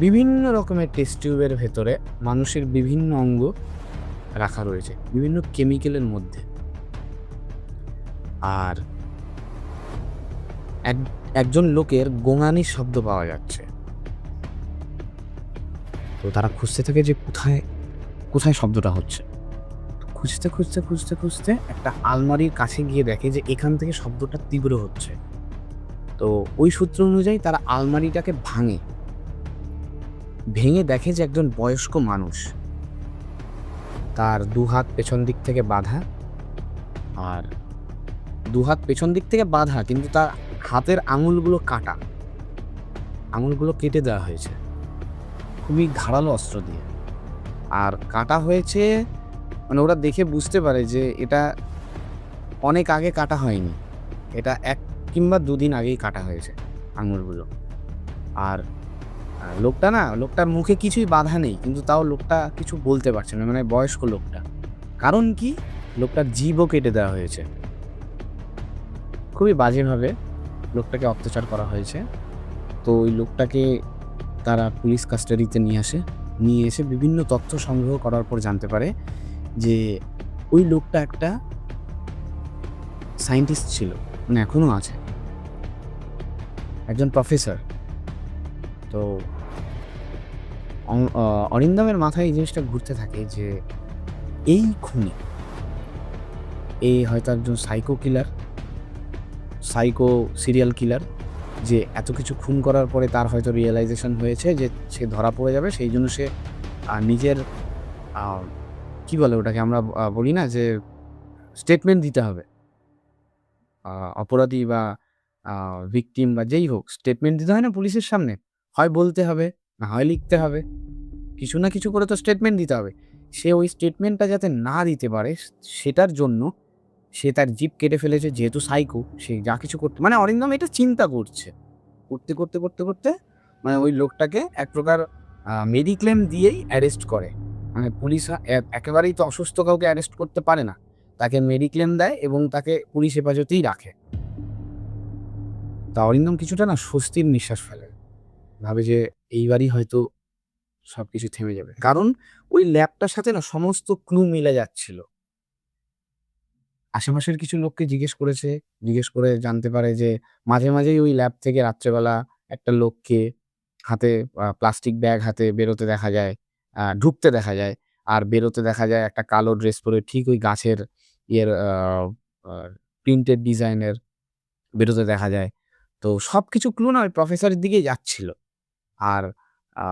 Speaker 2: বিভিন্ন রকমের টেস্ট টিউবের ভেতরে মানুষের বিভিন্ন অঙ্গ রাখা রয়েছে বিভিন্ন কেমিক্যালের মধ্যে। আর একজন লোকের গোঙানির শব্দ পাওয়া যাচ্ছে। তো তারা খুঁজতে থাকে যে কোথায় শব্দটা হচ্ছে। খুঁজতে একটা আলমারির কাছে গিয়ে দেখে যে এখান থেকে শব্দটা তীব্র হচ্ছে। তো ওই সূত্র অনুযায়ী তারা আলমারিটাকে ভেঙে দেখে যে একজন বয়স্ক মানুষ, তার দুহাত পেছন দিক থেকে বাঁধা, কিন্তু তার হাতের আঙুলগুলো কেটে দেওয়া হয়েছে খুবই ধারালো অস্ত্র দিয়ে। আর কাটা হয়েছে, মানে ওরা দেখে বুঝতে পারে যে এটা অনেক আগে কাটা হয়নি, এটা 1 কিংবা 2 দিন আগেই কাটা হয়েছে আঙুলগুলো। আর লোকটার মুখে কিছুই বাধা নেই, কিন্তু তাও লোকটা কিছু বলতে পারছে না, মানে বয়স্ক লোকটা। কারণ কি, লোকটার জিভও কেটে দেওয়া হয়েছে। খুবই বাজেভাবে লোকটাকে অত্যাচার করা হয়েছে। তো ওই লোকটাকে তারা পুলিশ কাস্টাডিতে নিয়ে এসে বিভিন্ন তথ্য সংগ্রহ করার পর জানতে পারে যে ওই লোকটা একটা সায়েন্টিস্ট ছিল, মানে এখনো আছে, একজন প্রফেসর। তো অরিন্দমের মাথায় এই জিনিসটা ঘুরতে থাকে যে এই খুনি হয়তো একজন সাইকো সিরিয়াল কিলার, যে এত কিছু খুন করার পরে তার হয়তো রিয়েলাইজেশন হয়েছে যে সে ধরা পড়ে যাবে, সেই জন্য সে নিজের কি বলে ওটাকে, আমরা বলি না যে স্টেটমেন্ট দিতে হবে, অপরাধী বা ভিকটিম বা যেই হোক, স্টেটমেন্ট দিতে হয় না পুলিশের সামনে, হয় বলতে হবে না হয় লিখতে হবে, কিছু না কিছু করে তো স্টেটমেন্ট দিতে হবে। সে ওই স্টেটমেন্টটা যাতে না দিতে পারে সেটার জন্য সে তার জিভ কেটে ফেলেছে। যেহেতু সাইকো, সে যা কিছু করতে, মানে অরিন্দম এটা চিন্তা করতে মানে ওই লোকটাকে এক প্রকার মেডিক্লেম দিয়েই অ্যারেস্ট করে। মানে পুলিশ একেবারেই তো অসুস্থ কাউকে অ্যারেস্ট করতে পারে না, তাকে মেডিক্লেম দেয় এবং তাকে পুলিশ হেফাজতেই রাখে। তা অরিন্দম কিছুটা না স্বস্তির নিঃশ্বাস ফেলে, ভাবে যে এইবারই হয়তো সবকিছু থেমে যাবে। কারণ ওই ল্যাবটার সাথে না সমস্ত ক্লু মিলে যাচ্ছিল। আশেপাশের কিছু লোককে জিজ্ঞেস করে জানতে পারে যে মাঝেই ওই ল্যাব থেকে রাত্রেবেলা একটা লোককে হাতে প্লাস্টিক ব্যাগ হাতে বেরোতে দেখা যায়, ঢুকতে দেখা যায়, আর বেরোতে দেখা যায় একটা কালো ড্রেস পরে, ঠিক ওই গাছের ইয়ের প্রিন্টেড ডিজাইনের বেরোতে দেখা যায়। তো সবকিছু ক্লু না ওই প্রফেসরের দিকেই যাচ্ছিল। আর আ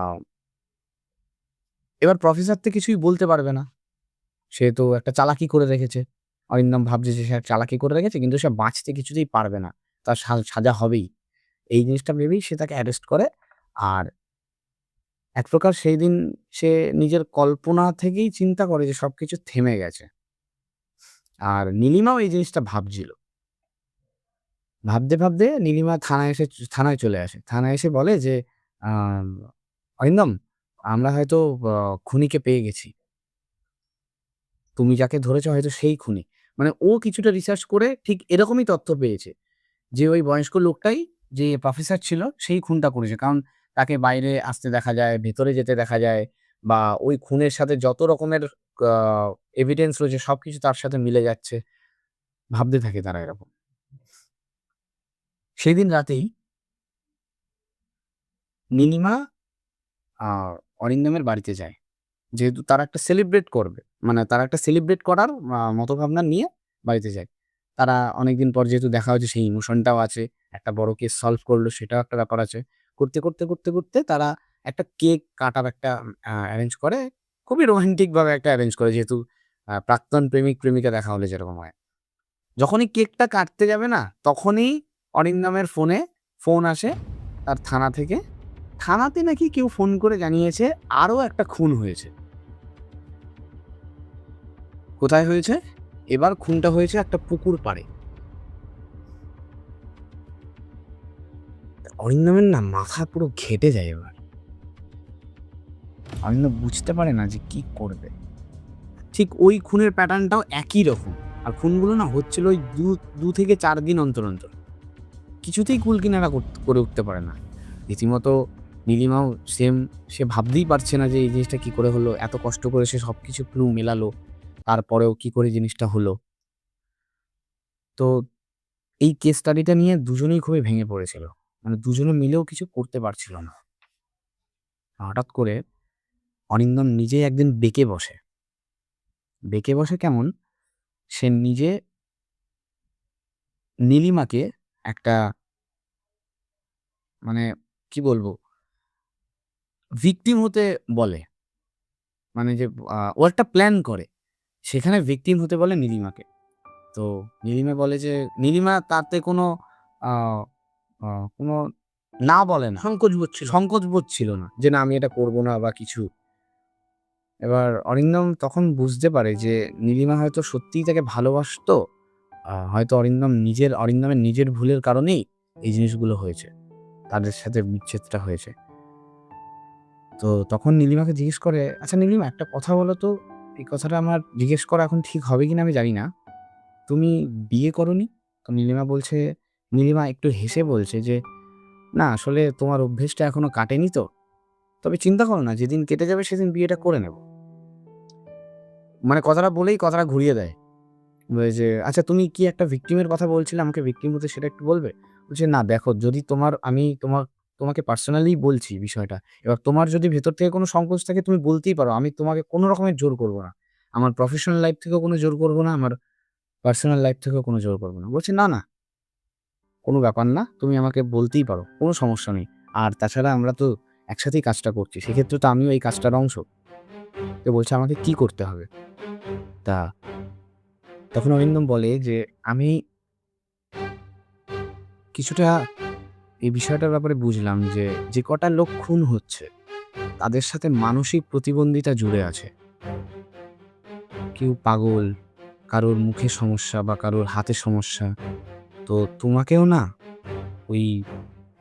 Speaker 2: এবার প্রফেসর তো কিছুই বলতে পারবে না। সে তো একটা চালাকি করে রেখেছে। অরিন্দম ভাবছে যে সে চালাকি করে রেখেছে, কিন্তু সে বাঁচতে কিছুতেই পারবে না। তার সাজা হবেই। এই জিনিসটা ভেবেই সে তাকে অ্যারেস্ট করে। আর এক প্রকার সেই দিন সে নিজের কল্পনা থেকেই চিন্তা করে যে সবকিছু থেমে গেছে। আর নীলিমাও এই জিনিসটা ভাবছিল। ভাবতে নীলিমা থানায় চলে আসে। থানায় এসে বলে যে, আম "অরিন্দম, আমরা হয়তো খুনিকে পেয়ে গেছি। তুমি যাকে ধরেছ হয়তো সেই খুনি।" মানে ও কিছুটা রিসার্চ করে ঠিক এরকমই তথ্য পেয়েছে যে ওই বয়স্ক লোকটাই, যে প্রফেসর ছিল, সেই খুনটা করেছে। কারণ তাকে বাইরে আসতে দেখা যায়, ভেতরে যেতে দেখা যায়, বা ওই খুনের সাথে যত রকমের আ এভিডেন্স রয়েছে সবকিছু তার সাথে মিলে যাচ্ছে। ভাবতে থাকে তারা এরকম। সেদিন রাতেই নীলিমা অরিন্দমের বাড়িতে যায়, যেহেতু তারা একটা সেলিব্রেট করবে, মানে তারা একটা সেলিব্রেট করার মতো ভাবনা নিয়ে বাড়িতে যায়। তারা অনেকদিন পর যেহেতু দেখা হয়েছে, সেই ইমোশনটাও আছে, একটা বড় কেস সলভ করলো সেটাও একটা ব্যাপার আছে। করতে করতে করতে করতে তারা একটা কেক কাটার একটা অ্যারেঞ্জ করে, খুবই রোমান্টিক ভাবে একটা অ্যারেঞ্জ করে, যেহেতু প্রাক্তন প্রেমিক প্রেমিকা দেখা হলে যেরকম হয়। যখনই কেকটা কাটতে যাবে না, তখনই অরিন্দমের ফোনে ফোন আসে তার থানা থেকে। থানাতে নাকি কেউ ফোন করে জানিয়েছে আরো একটা খুন হয়েছে। কোথায় হয়েছে? এবার খুনটা হয়েছে একটা পুকুর পাড়ে। অরিন্দমের না মাথা পুরো ঘেঁটে যায় এবার। অরিন্দম বুঝতে পারে না যে কি করবে। ঠিক ওই খুনের প্যাটার্নটাও একই রকম। আর খুনগুলো না হচ্ছিল ওই ২ থেকে ৪ দিন অন্তর অন্তর। কিছুতেই কুল কিনারা করে উঠতে পারে না। রীতিমতো নীলিমাও সেম, সে ভাবতেই পারছে না যে এই জিনিসটা কি করে হলো। এত কষ্ট করে সে সবকিছু ক্লু মেলালো, তারপরেও কি করে জিনিসটা হলো। তো এই কেস স্টাডিটা নিয়ে দুজনেই খুবই ভেঙে পড়েছিল। মানে দুজনে মিলেও কিছু করতে পারছিল না। হঠাৎ করে অরিন্দম নিজেই একদিন বেঁকে বসে। বেঁকে বসে কেমন? সে নিজে নীলিমাকে একটা, মানে কি বলবো, ভিকটিম হতে বলে। মানে যে ও একটা প্ল্যান করে, সেখানে ভিকটিম হতে বলে নীলিমাকে। তো নীলিমা বলে যে, নীলিমা তাতে কোনো আ আ কোনো না বলে না। সংকোচ বোধ ছিল না যে, না আমি এটা করব না বা কিছু। এবার অরিন্দম তখন বুঝতে পারে যে নীলিমা হয়তো সত্যিই তাকে ভালোবাসতো। হয়তো অরিন্দমের নিজের ভুলের কারণেই এই জিনিসগুলো হয়েছে। তাদের সাথে বিচ্ছেদটা হয়েছে। তো তখন নীলিমাকে জিজ্ঞেস করে, "আচ্ছা নীলিমা, একটা কথা বলো তো, এই কথাটা আমার জিজ্ঞেস করা এখন ঠিক হবে কিনা আমি জানি না। তুমি বিয়ে করোনি?" তো নীলিমা একটু হেসে বলছে যে, "না, আসলে তোমার অভ্যেসটা এখনো কাটেনি তো। তবে চিন্তা করো না, যেদিন কেটে যাবে সেদিন বিয়েটা করে নেব।" মানে কথাটা বলেই কথাটা ঘুরিয়ে দেয়। বলে যে, "আচ্ছা তুমি কি একটা ভিকটিমের কথা বলছিলে, আমাকে ভিকটিম হতে, সেটা একটু বলবে?" বলছে, "না দেখো, যদি আমি তোমাকে পার্সোনালি বলছি বিষয়টা। এবার তোমার যদি ভেতর থেকে কোনো সংকোচ থাকে তুমি বলতেই পারো। আমি তোমাকে কোনো রকমের জোর করব না। আমার প্রফেশনাল লাইফ থেকেও কোনো জোর করব না, আমার পার্সোনাল লাইফ থেকেও কোনো জোর করব না।" বলছে, "না, না, কোনো ব্যাপার না। তুমি আমাকে বলতেই পারো। কোনো সমস্যা নেই। আর তাছাড়া আমরা তো একসাথেই কাজটা করছি। সেক্ষেত্রে তো আমিও এই কাজটার অংশ।" তো বলছে, "আমাকে কি করতে হবে?" তা তখন অরিন্দম বলে যে, "আমি কিছুটা এই বিষয়টার ব্যাপারে বুঝলাম যে, যে কটা লোক খুন হচ্ছে, তাদের সাথে মানসিক প্রতিবন্ধিতা জুড়ে আছে। কেউ পাগল, কারোর মুখে সমস্যা বা কারোর হাতে সমস্যা। তো তোমাকেও না ওই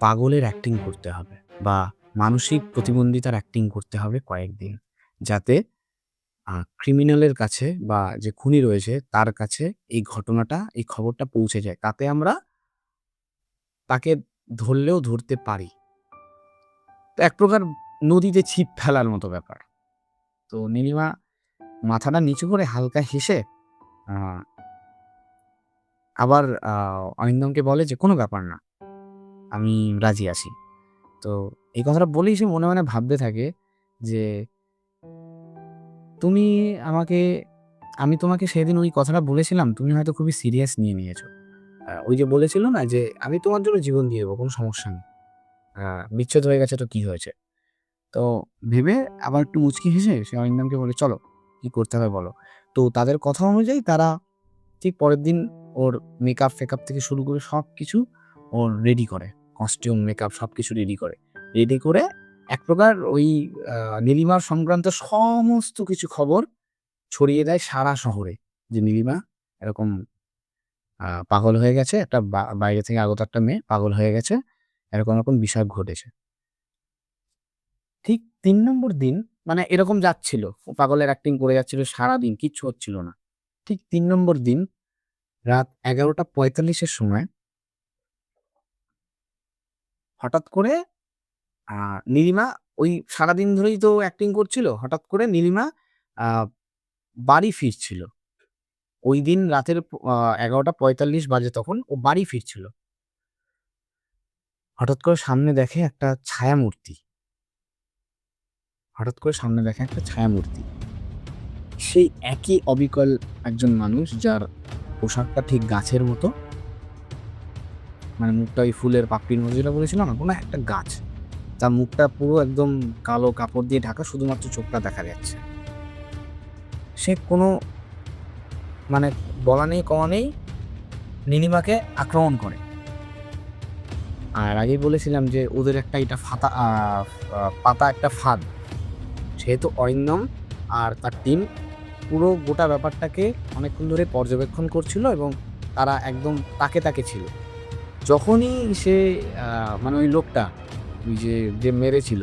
Speaker 2: পাগলের অ্যাক্টিং করতে হবে বা মানসিক প্রতিবন্ধিতার অ্যাক্টিং করতে হবে কয়েকদিন। যাতে ক্রিমিনালের কাছে বা যে খুনি রয়েছে তার কাছে এই খবরটা পৌঁছে যায়। তাতে আমরা তাকে ধরলেও ধরতে পারি।" তো এক প্রকার নদীতে ছিপ ফেলার মতো ব্যাপার। তো নীলিমা মাথাটা নিচু করে হালকা হেসে আ আবার অরিন্দমকে বলে যে, "কোনো ব্যাপার না। আমি রাজি আছি।" তো এই কথাটা বলেই সে মনে মনে ভাবতে থাকে যে, "তুমি আমাকে আমি তোমাকে সেদিন ওই কথাটা বলেছিলাম, তুমি হয়তো খুবই সিরিয়াস নিয়ে নিয়েছো। ওই যে বলেছিল না যে, আমি তোমার জন্য জীবন দিয়ে দেবো, কোনো সমস্যা নেই। আ বিচ্ছেদ হয়ে গেছে তো কি হয়েছে?" তো ভেবে আবার একটু মুচকি হেসে সে অরিন্দমকে বলে, "চলো, কি করতে হবে বলো?" তো তাদের কথা অনুযায়ী তারা ঠিক পরের দিন ওর মেকআপ-ফেকআপ থেকে শুরু করে সবকিছু ওর রেডি করে। কস্টিউম, মেকআপ সবকিছু রেডি করে। রেডি করে এক প্রকার ওই আ নীলিমার সংক্রান্ত সমস্ত কিছু খবর ছড়িয়ে দেয় সারা শহরে। যে নীলিমা এরকম পাগল হয়ে গেছে। একটা বাইরে থেকে আগত একটা মেয়ে পাগল হয়ে গেছে। এরকম, এরকম বিষয় ঘটেছে। ঠিক ৩ নম্বর দিন, মানে এরকম যাচ্ছিল। ও পাগলের অ্যাক্টিং করে যাচ্ছিল সারাদিন, কিচ্ছু হচ্ছিল না। ঠিক ৩ নম্বর দিন রাত ১১:৪৫ এর সময় হঠাৎ করে আ নীলিমা, ওই সারাদিন ধরেই তো অ্যাক্টিং করছিল। হঠাৎ করে নীলিমা আ বাড়ি ফিরছিল। ঐদিন রাতের ১১:৪৫ বাজে তখন ও বাড়ি ফিরছিল। হঠাৎ করে সামনে দেখে একটা ছায়ামূর্তি। সেই একই অবিকল একজন মানুষ, যার পোশাকটা ঠিক গাছের মতো, মানে মুখটা ওই ফুলের পাপড়ির মতো, যেটা বলেছিলাম না, কোনো একটা গাছ। তার মুখটা পুরো একদম কালো কাপড় দিয়ে ঢাকা, শুধুমাত্র চোখটা দেখা যাচ্ছে। সে কোনো মানে বলা নেই কওয়া নেই নীলিমাকে আক্রমণ করে। আর আগেই বলেছিলাম যে ওদের একটা এটা পাতা একটা ফাঁদ। সেহেতু অরিন্দম আর তার টিম পুরো গোটা ব্যাপারটাকে অনেকক্ষণ ধরে পর্যবেক্ষণ করছিল এবং তারা একদম তাকে ছিল। যখনই সে মানে ওই লোকটা, ওই যে মেরেছিল,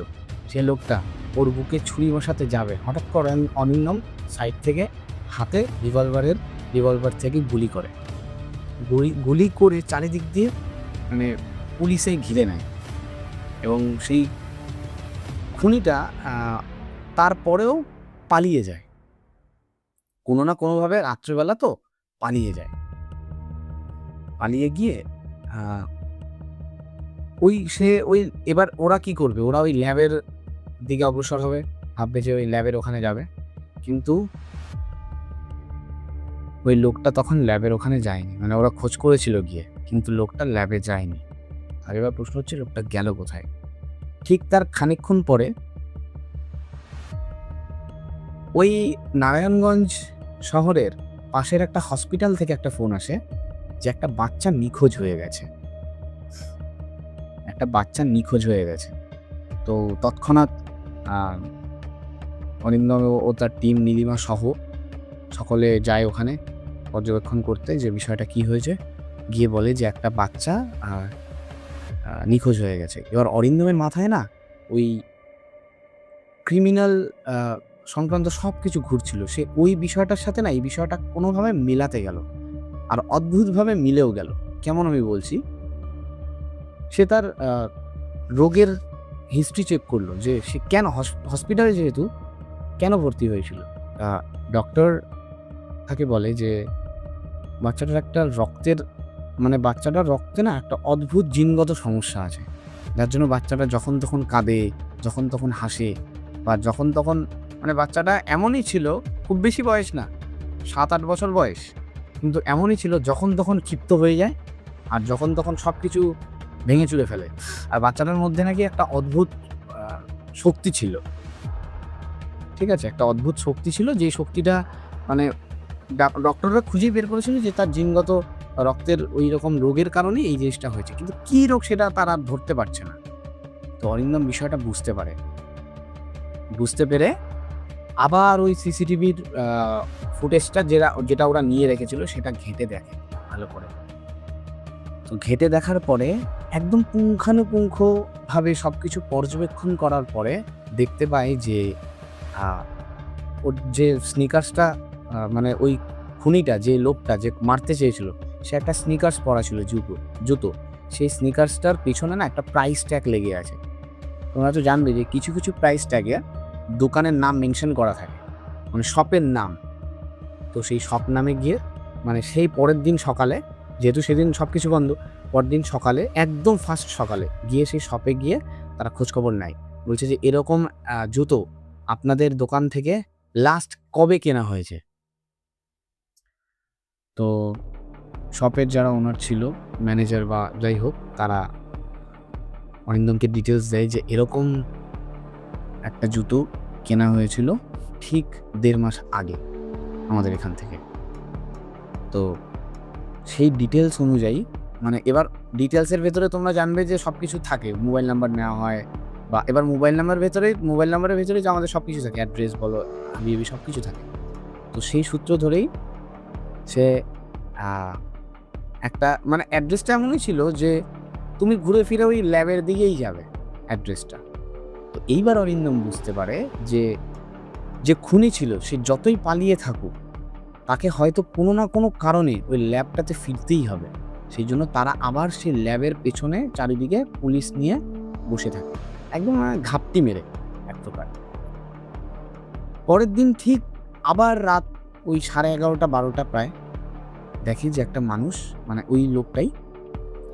Speaker 2: সে লোকটা ওর বুকে ছুরি বসাতে যাবে, হঠাৎ করে অরিন্দম সাইড থেকে হাতে রিভলভার থেকে গুলি করে চারিদিক দিয়ে মানে পুলিশে ঘিরে নেয়। এবং সেই খুনিটা তারপরেও পালিয়ে যায়, কোনো না কোনোভাবে। রাত্রেবেলা তো পালিয়ে গিয়ে এবার ওরা কি করবে, ওরা ওই ল্যাবের দিকে অগ্রসর হবে, ভাববে যে ওই ল্যাবের ওখানে যাবে। কিন্তু ওই লোকটা তখন ল্যাবের ওখানে যায়নি, মানে ওরা খোঁজ করেছিল গিয়ে, কিন্তু লোকটা ল্যাবে যায়নি। আর এবার প্রশ্ন হচ্ছে লোকটা গেল কোথায়। ঠিক তার খানিকক্ষণ পরে ওই নারায়ণগঞ্জ শহরের পাশের একটা হসপিটাল থেকে একটা ফোন আসে যে একটা বাচ্চা নিখোঁজ হয়ে গেছে। তো তৎক্ষণাৎ অরিন্দম ও তার টিম, নীলিমা সহ সকলে যায় ওখানে পর্যবেক্ষণ করতে যে বিষয়টা কি হয়েছে। গিয়ে বলে যে একটা বাচ্চা নিখোঁজ হয়ে গেছে। এবার অরিন্দমের মাথায় না ওই ক্রিমিনাল সংক্রান্ত সব কিছু ঘুরছিল। সে ওই বিষয়টার সাথে না এই বিষয়টা কোনোভাবে মেলাতে গেল, আর অদ্ভুতভাবে মিলেও গেল। কেমন আমি বলছি, সে তার রোগের হিস্ট্রি চেক করলো যে সে কেন হসপিটালে যেহেতু কেন ভর্তি হয়েছিল। ডক্টর তাকে বলে যে বাচ্চাটার রক্তে না একটা অদ্ভুত জিনগত সমস্যা আছে, যার জন্য বাচ্চাটা যখন তখন কাঁদে, যখন তখন হাসে, বা যখন তখন মানে বাচ্চাটা এমনই ছিল, খুব বেশি বয়স না, 7-8 বছর বয়স, কিন্তু এমনই ছিল যখন তখন ক্ষিপ্ত হয়ে যায় আর যখন তখন সব কিছু ভেঙে চুরে ফেলে। আর বাচ্চাটার মধ্যে নাকি একটা অদ্ভুত শক্তি ছিল, ঠিক আছে, একটা অদ্ভুত শক্তি ছিল, যে শক্তিটা মানে ডক্টররা খুঁজেই বের করেছিল যে তার জিনগত রক্তের ওই রকম রোগের কারণে এই জিনিসটা হয়েছে, কিন্তু কী রোগ সেটা তারা ধরতে পারছে না। তো অরিন্দম বিষয়টা বুঝতে পেরে আবার ওই সিসিটিভির ফুটেজটা যেটা ওরা নিয়ে রেখেছিল সেটা ঘেঁটে দেখে ভালো করে। তো ঘেঁটে দেখার পরে একদম পুঙ্খানুপুঙ্খভাবে সব কিছু পর্যবেক্ষণ করার পরে দেখতে পায় যে ওর যে স্নিকার্সটা, মানে ওই খুনিটা, যে লোকটা যে মারতে চেয়েছিল, সে একটা স্নিকার্স পরা ছিল, জুতো। সেই স্নিকার্সটার পিছনে না একটা প্রাইস ট্যাগ লেগে আছে। তোমরা তো জানবে যে কিছু কিছু প্রাইস ট্যাগে দোকানের নাম মেনশন করা থাকে, মানে শপের নাম। তো সেই শপ নামে গিয়ে মানে সেই পরের দিন সকালে, যেহেতু সেদিন সব কিছু বন্ধ, পরদিন সকালে একদম ফার্স্ট সকালে গিয়ে সেই শপে গিয়ে তারা খোঁজখবর নেয়। বলছে যে এরকম জুতো আপনাদের দোকান থেকে লাস্ট কবে কেনা হয়েছে। তো শপের যারা ওনার ছিল, ম্যানেজার বা যাই হোক, তারা অরিন্দমকে ডিটেলস দেয় যে এরকম একটা জুতো কেনা হয়েছিল ঠিক 1.5 মাস আগে আমাদের এখান থেকে। তো সেই ডিটেলস অনুযায়ী, মানে এবার ডিটেলসের ভেতরে তোমরা জানবে যে সব কিছু থাকে, মোবাইল নাম্বার নেওয়া হয়, বা এবার মোবাইল নাম্বারের ভেতরে যে আমাদের সব কিছু থাকে, অ্যাড্রেস বলো, হাবি সব কিছু থাকে। তো সেই সূত্র ধরেই সে একটা মানে অ্যাড্রেসটা এমনই ছিল যে তুমি ঘুরে ফিরে ওই ল্যাবের দিকেই যাবে অ্যাড্রেসটা। তো এইবার অরিন্দম বুঝতে পারে যে খুনি ছিল সে যতই পালিয়ে থাকুক, তাকে হয়তো কোনো না কোনো কারণে ওই ল্যাবটাতে ফিরতেই হবে। সেই জন্য তারা আবার সেই ল্যাবের পেছনে চারিদিকে পুলিশ নিয়ে বসে থাকে, একদম ঘাপটি মেরে এক প্রকার। পরের দিন ঠিক আবার রাত ওই 11:30-12টা প্রায় দেখি যে একটা মানুষ, মানে ওই লোকটাই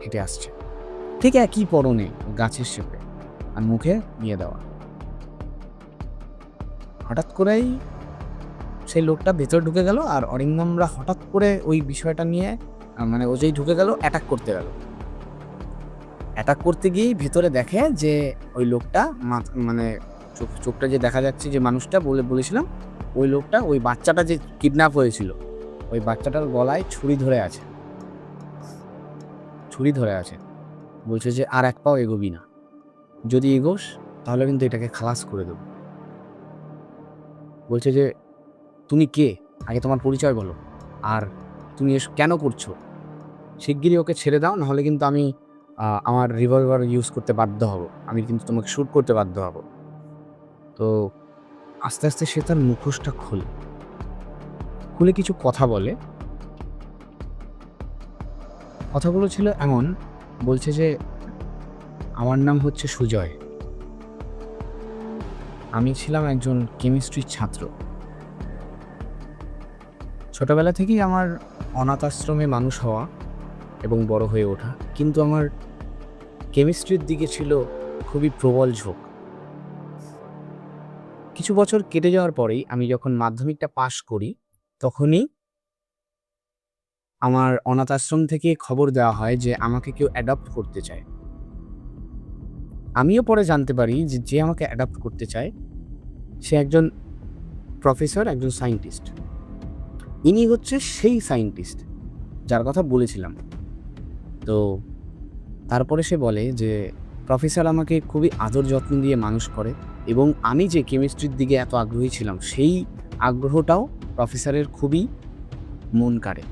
Speaker 2: হেঁটে আসছে। ঠিক একই পরনে গাছের শেপে আর মুখে নিয়ে দেওয়া। হঠাৎ করেই সেই লোকটা ভেতর ঢুকে গেল আর অরিন্দমরা হঠাৎ করে ওই বিষয়টা নিয়ে মানে ও যেই ঢুকে গেল অ্যাটাক করতে গেল। অ্যাটাক করতে গিয়েই ভেতরে দেখে যে ওই লোকটা মানে চোখটা যে দেখা যাচ্ছে যে মানুষটা বলেছিলাম ওই লোকটা ওই বাচ্চাটা যে কিডন্যাপ হয়েছিল ওই বাচ্চাটার গলায় ছুরি ধরে আছে। বলছে যে আর এক পাও এগোবি না, যদি এগোস তাহলে কিন্তু এটাকে খালাস করে দেবো। বলছে যে তুমি কে, আগে তোমার পরিচয় বলো, আর তুমি কেন করছো, শিগগিরই ওকে ছেড়ে দাও, নাহলে কিন্তু আমি আমার রিভলভার ইউজ করতে বাধ্য হব, আমি কিন্তু তোমাকে শ্যুট করতে বাধ্য হব। তো আস্তে আস্তে সে তার মুখোশটা খুলে কিছু কথা বলে। কথাগুলো ছিল এমন, বলছে যে আমার নাম হচ্ছে সুজয়, আমি ছিলাম একজন কেমিস্ট্রির ছাত্র। ছোটবেলা থেকেই আমার অনাথ আশ্রমে মানুষ হওয়া এবং বড় হয়ে ওঠা, কিন্তু আমার কেমিস্ট্রির দিকে ছিল খুবই প্রবল ঝোঁক। কিছু বছর কেটে যাওয়ার পরেই আমি যখন মাধ্যমিকটা পাশ করি তখনই আমার অনাথ আশ্রম থেকে খবর দেওয়া হয় যে আমাকে কেউ অ্যাডপ্ট করতে চায়। আমিও পরে জানতে পারি যে যে আমাকে অ্যাডপ্ট করতে চায় সে একজন প্রফেসর, একজন সায়েন্টিস্ট। ইনি হচ্ছে সেই সায়েন্টিস্ট যার কথা বলেছিলাম। তো তারপরে সে বলে যে প্রফেসর আমাকে খুবই আদর যত্ন দিয়ে মানুষ করে এবং আমি যে কেমিস্ট্রির দিকে এত আগ্রহী ছিলাম সেই আগ্রহটাও প্রফেসরের খুবই মন কাড়ে।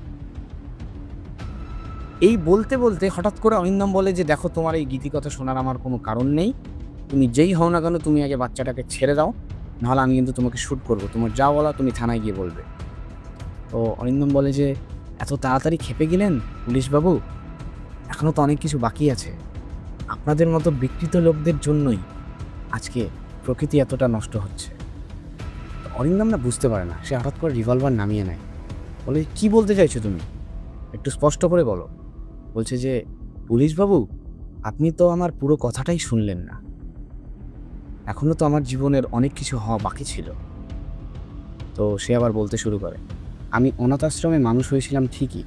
Speaker 2: এই বলতে বলতে হঠাৎ করে অরিন্দম বলে যে দেখো, তোমার এই গীতিকথা শোনার আমার কোনো কারণ নেই, তুমি যেই হও না কেন তুমি আগে বাচ্চাটাকে ছেড়ে দাও, নাহলে আমি কিন্তু তোমাকে শ্যুট করবো, তোমার যা বলা তুমি থানায় গিয়ে বলবে। তো অরিন্দম বলে যে এত তাড়াতাড়ি খেপে গেলেন পুলিশবাবু, এখনও তো অনেক কিছু বাকি আছে, আপনাদের মতো বিকৃত লোকদের জন্যই আজকে প্রকৃতি এতটা নষ্ট হচ্ছে। অরিন্দম না বুঝতে পারে না, সে হঠাৎ করে রিভলভার নামিয়ে নেয়, বলে কি বলতে চাইছো তুমি, একটু স্পষ্ট করে বলো। বলছে যে পুলিশবাবু, আপনি তো আমার পুরো কথাটাই শুনলেন না, এখনও তো আমার জীবনের অনেক কিছু হওয়া বাকি ছিল। তো সে আবার বলতে শুরু করে, আমি অনাথ আশ্রমে মানুষ হয়েছিলাম ঠিকই,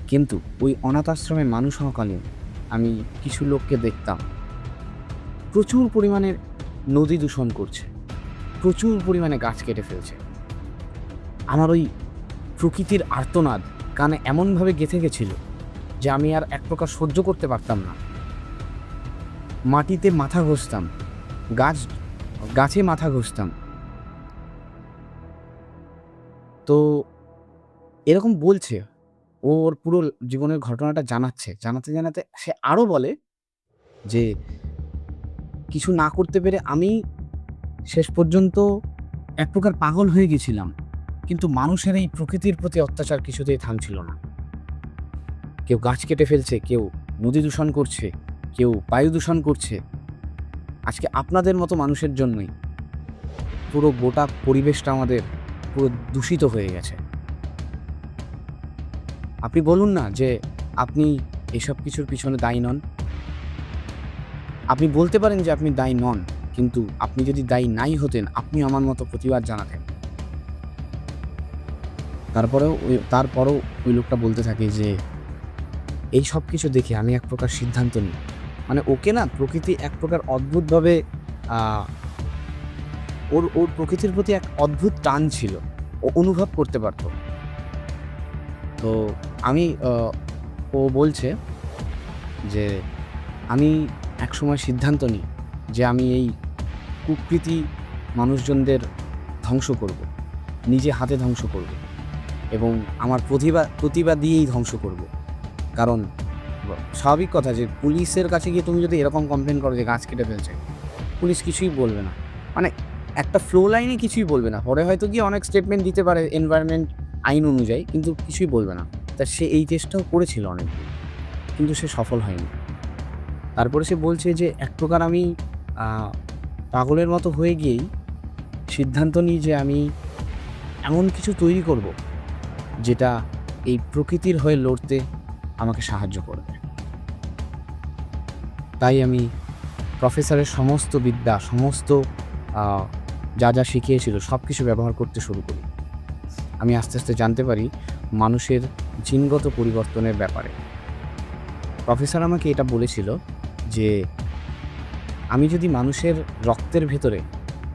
Speaker 2: কিন্তু ওই অনাথ আশ্রমে মানুষ হওয়াকালীন আমি কিছু লোককে দেখতাম প্রচুর পরিমাণে নদী দূষণ করছে, প্রচুর পরিমাণে গাছ কেটে ফেলছে। আমার ওই প্রকৃতির আর্তনাদ কানে এমনভাবে গেঁথে গেছিল যে আমি আর এক প্রকার সহ্য করতে পারতাম না। মাটিতে মাথা ঘষতাম, গাছে মাথা ঘষতাম। তো এরকম বলছে, ওর পুরো জীবনের ঘটনাটা জানাতে জানাতে সে আরও বলে যে কিছু না করতে পেরে আমি শেষ পর্যন্ত এক প্রকার পাগল হয়ে গেছিলাম, কিন্তু মানুষের এই প্রকৃতির প্রতি অত্যাচার কিছুতেই থামছিল না। কেউ গাছ কেটে ফেলছে, কেউ নদী দূষণ করছে, কেউ বায়ু দূষণ করছে। আজকে আপনাদের মতো মানুষের জন্যই পুরো গোটা পরিবেশটা আমাদের পুরো দূষিত হয়ে গেছে। আপনি বলুন না যে আপনি এসব কিছুর পিছনে দায়ী নন। আপনি বলতে পারেন যে আপনি দায়ী নন, কিন্তু আপনি যদি দায়ী নাই হতেন আপনি আমার মতো প্রতিবাদ জানাতেন। তারপরেও ওই লোকটা বলতে থাকে যে এই সব কিছু দেখে আমি এক প্রকার সিদ্ধান্ত নিই, মানে ওকে না প্রকৃতি এক প্রকার অদ্ভুতভাবে ওর প্রকৃতির প্রতি এক অদ্ভুত টান ছিল, ও অনুভব করতে পারত। তো ও বলছে যে আমি একসময় সিদ্ধান্ত নিই যে আমি এই কুকৃতি মানুষজনদের ধ্বংস করব, নিজে হাতে ধ্বংস করব এবং আমার প্রতিভা দিয়েই ধ্বংস করব। কারণ স্বাভাবিক কথা যে পুলিশের কাছে গিয়ে তুমি যদি এরকম কমপ্লেন করো যে গাছ কেটে ফেলছে, পুলিশ কিছুই বলবে না, মানে একটা ফ্লো লাইনে কিছুই বলবে না। পরে হয়তো গিয়ে অনেক স্টেটমেন্ট দিতে পারে এনভায়রনমেন্ট আইন অনুযায়ী, কিন্তু কিছুই বলবে না। তা সে এই চেষ্টাও করেছিল অনেক, কিন্তু সে সফল হয়নি। তারপরে সে বলছে যে এক প্রকার আমি পাগলের মতো হয়ে গিয়েই সিদ্ধান্ত নিই যে আমি এমন কিছু তৈরি করব যেটা এই প্রকৃতির হয়ে লড়তে আমাকে সাহায্য করবে। তাই আমি প্রফেসরের সমস্ত বিদ্যা, সমস্ত যা যা শিখিয়েছিল সব কিছু ব্যবহার করতে শুরু করি। আমি আস্তে আস্তে জানতে পারি মানুষের জিনগত পরিবর্তনের ব্যাপারে। প্রফেসর আমাকে এটা বলেছিল যে আমি যদি মানুষের রক্তের ভেতরে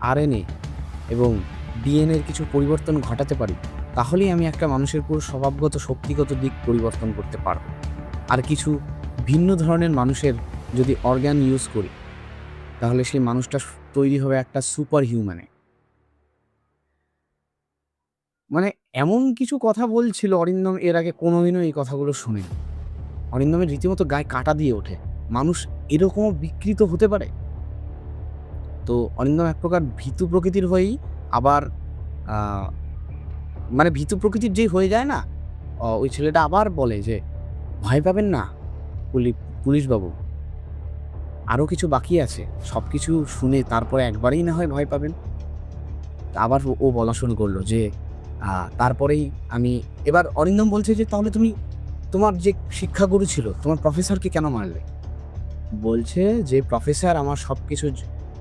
Speaker 2: আরএনএ এবং ডিএনএর কিছু পরিবর্তন ঘটাতে পারি, তাহলেই আমি একটা মানুষের পুরো স্বভাবগত শক্তিগত দিক পরিবর্তন করতে পারব। আর কিছু ভিন্ন ধরনের মানুষের যদি অর্গান ইউজ করি, তাহলে সেই মানুষটা তৈরি হবে একটা সুপার হিউম্যানে। মানে এমন কিছু কথা বলছিল অরিন্দম, এর আগে কোনোদিনও এই কথাগুলো শুনিনি। অরিন্দমের রীতিমতো গায়ে কাঁটা দিয়ে ওঠে। মানুষ এরকমও বিকৃত হতে পারে? তো অরিন্দম এক প্রকার ভীতু প্রকৃতির হয়েই আবার মানে ভীতু প্রকৃতির যেই হয়ে যায় না, ওই ছেলেটা আবার বলে যে, "ভয় পাবেন না পুলিশবাবু। আরও কিছু বাকি আছে। সব কিছু শুনে তারপরে একবারেই না হয় ভয় পাবেন।" আবার ও বলা শুরু করলো যে, তারপরেই আমি এবার অরিন্দম বলছে যে, "তাহলে তুমি তোমার যে শিক্ষাগুরু ছিল, তোমার প্রফেসরকে কেন মারলে?" বলছে যে, "প্রফেসর আমার সব কিছু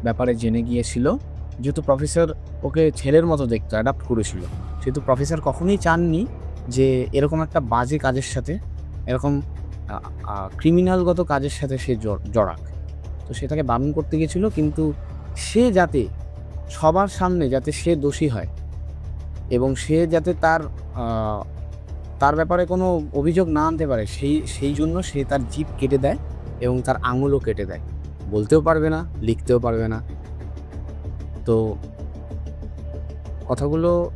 Speaker 2: ব্যাপারে জেনে গিয়েছিল। যেহেতু প্রফেসর ওকে ছেলের মতো দেখতো, অ্যাডাপ্ট করেছিল। সেহেতু প্রফেসর কখনোই চাননি যে এরকম একটা বাজে কাজের সাথে, এরকম ক্রিমিনালগত কাজের সাথে সে জড়াক। তো সে তাকে বারণ করতে গিয়েছিল, কিন্তু সে যাতে সবার সামনে যাতে সে দোষী হয় এবং সে যাতে তার ব্যাপারে কোনো অভিযোগ না আনতে পারে, সেই জন্য সে তার জিভ কেটে দেয় এবং তার আঙুলও কেটে দেয়। বলতেও পারবে না, লিখতেও পারবে না।" তো কথাগুলো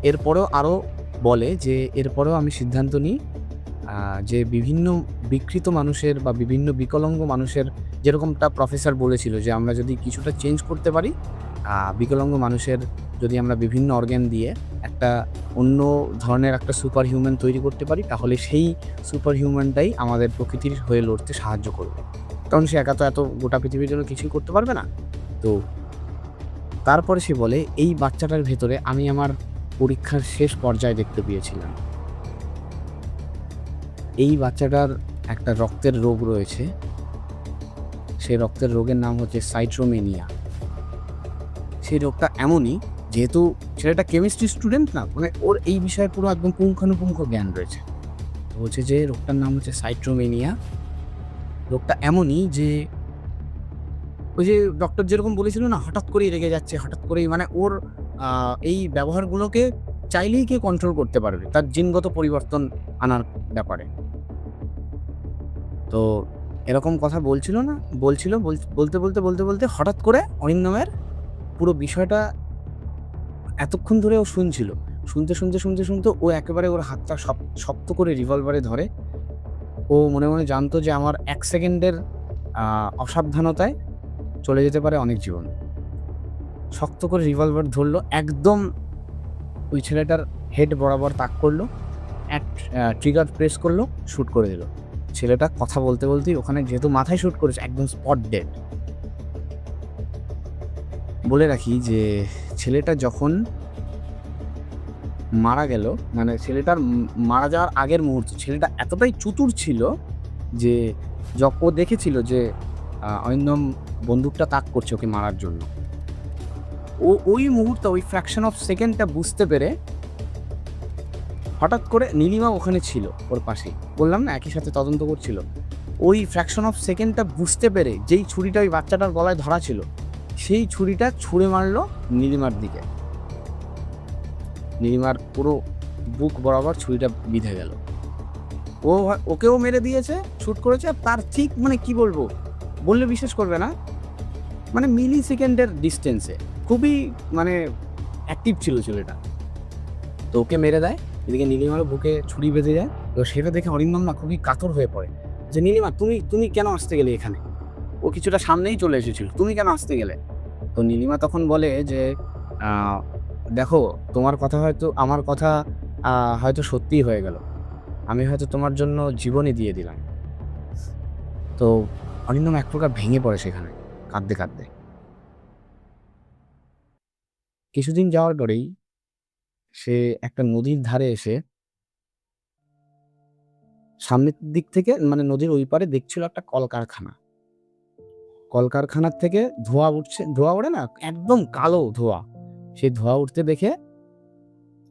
Speaker 2: এরপরেও আরও বলে যে, এরপরেও আমি সিদ্ধান্ত নিই যে বিভিন্ন বিকৃত মানুষের বা বিভিন্ন বিকলাঙ্গ মানুষের, যেরকমটা প্রফেসর বলেছিল যে আমরা যদি কিছুটা চেঞ্জ করতে পারি, বিকলাঙ্গ মানুষের যদি আমরা বিভিন্ন অর্গান দিয়ে একটা অন্য ধরনের একটা সুপার হিউম্যান তৈরি করতে পারি, তাহলে সেই সুপার হিউম্যানটাই আমাদের প্রকৃতির হয়ে লড়তে সাহায্য করবে। কারণ সে একা তো এত গোটা পৃথিবীর জন্য কিছুই করতে পারবে না। তো তারপরে সে বলে, এই বাচ্চাটার ভেতরে আমি আমার পরীক্ষার শেষ পর্যায়ে দেখতে পেয়েছিলাম। এই বাচ্চাটার একটা রক্তের রোগ রয়েছে। সেই রক্তের রোগের নাম হচ্ছে সাইট্রোমেনিয়া। সেই রোগটা এমনই, যেহেতু ছেলেটা কেমিস্ট্রি স্টুডেন্ট না, মানে ওর এই বিষয়ে পুরো একদম পুঙ্খানুপুঙ্খ জ্ঞান রয়েছে। বলছে যে রোগটার নাম হচ্ছে সাইট্রোমেনিয়া। রোগটা এমনই যে ওই যে ডক্টর যেরকম বলেছিল না, হঠাৎ করেই রেগে যাচ্ছে, হঠাৎ করেই, মানে ওর এই ব্যবহারগুলোকে চাইলেই কেউ কন্ট্রোল করতে পারবে তার জিনগত পরিবর্তন আনার ব্যাপারে। তো এরকম কথা বলছিল না, বলছিল, বলতে হঠাৎ করে অরিন্দমের পুরো বিষয়টা এতক্ষণ ধরে ও শুনছিল। শুনতে ও একেবারে ওর হাতটা শক্ত করে রিভলভারে ধরে। ও মনে মনে জানতো যে আমার ১ সেকেন্ডের অসাবধানতায় চলে যেতে পারে অনেক জীবন। শক্ত করে রিভলভার ধরলো, একদম ওই ছেলেটার হেড বরাবর তাক করলো, ট্রিগার প্রেস করলো, শুট করে দিল। ছেলেটা কথা বলতেই ওখানে, যেহেতু মাথায় শুট করেছে, একদম স্পট ডেড। বলে রাখি যে ছেলেটা যখন মারা গেল, মানে ছেলেটার মারা যাওয়ার আগের মুহূর্ত, ছেলেটা এতটাই চতুর ছিল যে ও দেখেছিল যে অরিন্দম বন্দুকটা তাক করছে ওকে মারার জন্য। ওই মুহূর্তে, ওই ফ্র্যাকশন অফ সেকেন্ডটা বুঝতে পেরে হঠাৎ করে নীলিমা ওখানে ছিল ওর পাশেই। বললাম না একই সাথে তদন্ত করছিল। ওই ফ্র্যাকশন অফ সেকেন্ডটা বুঝতে পেরে যেই ছুরিটা ওই বাচ্চাটার গলায় ধরা ছিল, সেই ছুরিটা ছুঁড়ে মারল নীলিমার দিকে। নীলিমার পুরো বুক বরাবর ছুরিটা বিঁধে গেল। ওকেও মেরে দিয়েছে, শুট করেছে। তার ঠিক, মানে কি বলবো, বললে বিশ্বাস করবে না, মানে মিলি সেকেন্ডের ডিস্টেন্সে খুবই, মানে অ্যাক্টিভ ছিল ছেলেটা। তো ওকে মেরে দেয়, এদিকে নীলিমারও বুকে ছুরি বেঁধে যায়। তো সেটা দেখে অরিন্দম না খুবই কাতর হয়ে পড়ে যে, "নীলিমা, তুমি কেন আসতে গেলে এখানে?" ও কিছুটা সামনেই চলে এসেছিল। "তুমি কেন আসতে গেলে?" তো নীলিমা তখন বলে যে, আ "দেখো, তোমার কথা হয়তো, আমার কথা হয়তো সত্যিই হয়ে গেল। আমি হয়তো তোমার জন্য জীবনই দিয়ে দিলাম।" তো অরিন্দম এক প্রকার ভেঙে পড়ে সেখানে কাঁদতে। কিছুদিন যাওয়ার পরেই সে একটা নদীর ধারে এসে সামনের দিক থেকে, মানে নদীর ওই পারে দেখছিল একটা কলকারখানা। কলকারখানার থেকে ধোঁয়া উঠছে, ধোঁয়া ওঠে না, একদম কালো ধোঁয়া। সেই ধোঁয়া উঠতে দেখে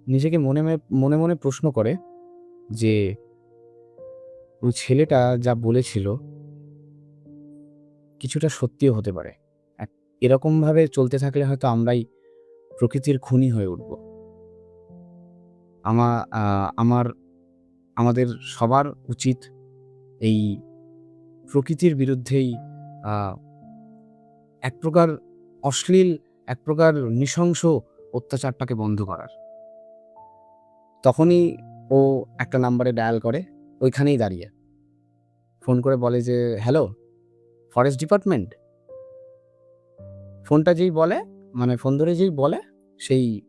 Speaker 2: নিজেকে মনে মনে প্রশ্ন করে যে ওই ছেলেটা যা বলেছিল কিছুটা সত্যিও হতে পারে। এরকমভাবে চলতে থাকলে হয়তো আমরাই প্রকৃতির খুনি হয়ে উঠব। আমা আ আমার আমাদের সবার উচিত এই প্রকৃতির বিরুদ্ধেই আ এক প্রকার অশ্লীল, এক প্রকার নৃশংস অত্যাচারটাকে বন্ধ করার। তখনই ও একটা নাম্বারে ডায়াল করে, ওইখানেই দাঁড়িয়ে। ফোন করে বলে যে, "হ্যালো, ফরেস্ট ডিপার্টমেন্ট?" ফোনটা যেই বলে, মানে ফোন ধরে যেই বলে, সেই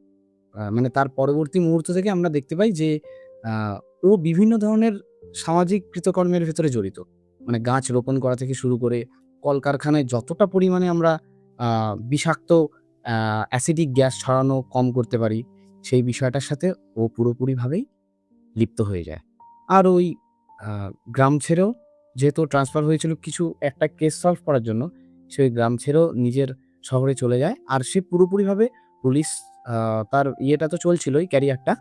Speaker 2: মানে তার পরবর্তী মুহূর্ত থেকে আমরা দেখতে পাই যে আ ও বিভিন্ন ধরনের সামাজিক কৃতকর্মের ভেতরে জড়িত। মানে গাছ রোপণ করা থেকে শুরু করে কলকারখানায় যতটা পরিমাণে আমরা আ বিষাক্ত অ্যাসিডিক গ্যাস ছড়ানো কম করতে পারি, সেই বিষয়টার সাথে ও পুরোপুরিভাবেই লিপ্ত হয়ে যায়। আর ওই আ গ্রাম ছেড়েও, যেহেতু ট্রান্সফার হয়েছিল কিছু একটা কেস সলভ করার জন্য, সে ওই গ্রাম ছেড়েও নিজের শহরে চলে যায়। আর সে পুরোপুরিভাবে পুলিশ, তার ইয়েটা তো চলছিলই, ক্যারিয়ারটা।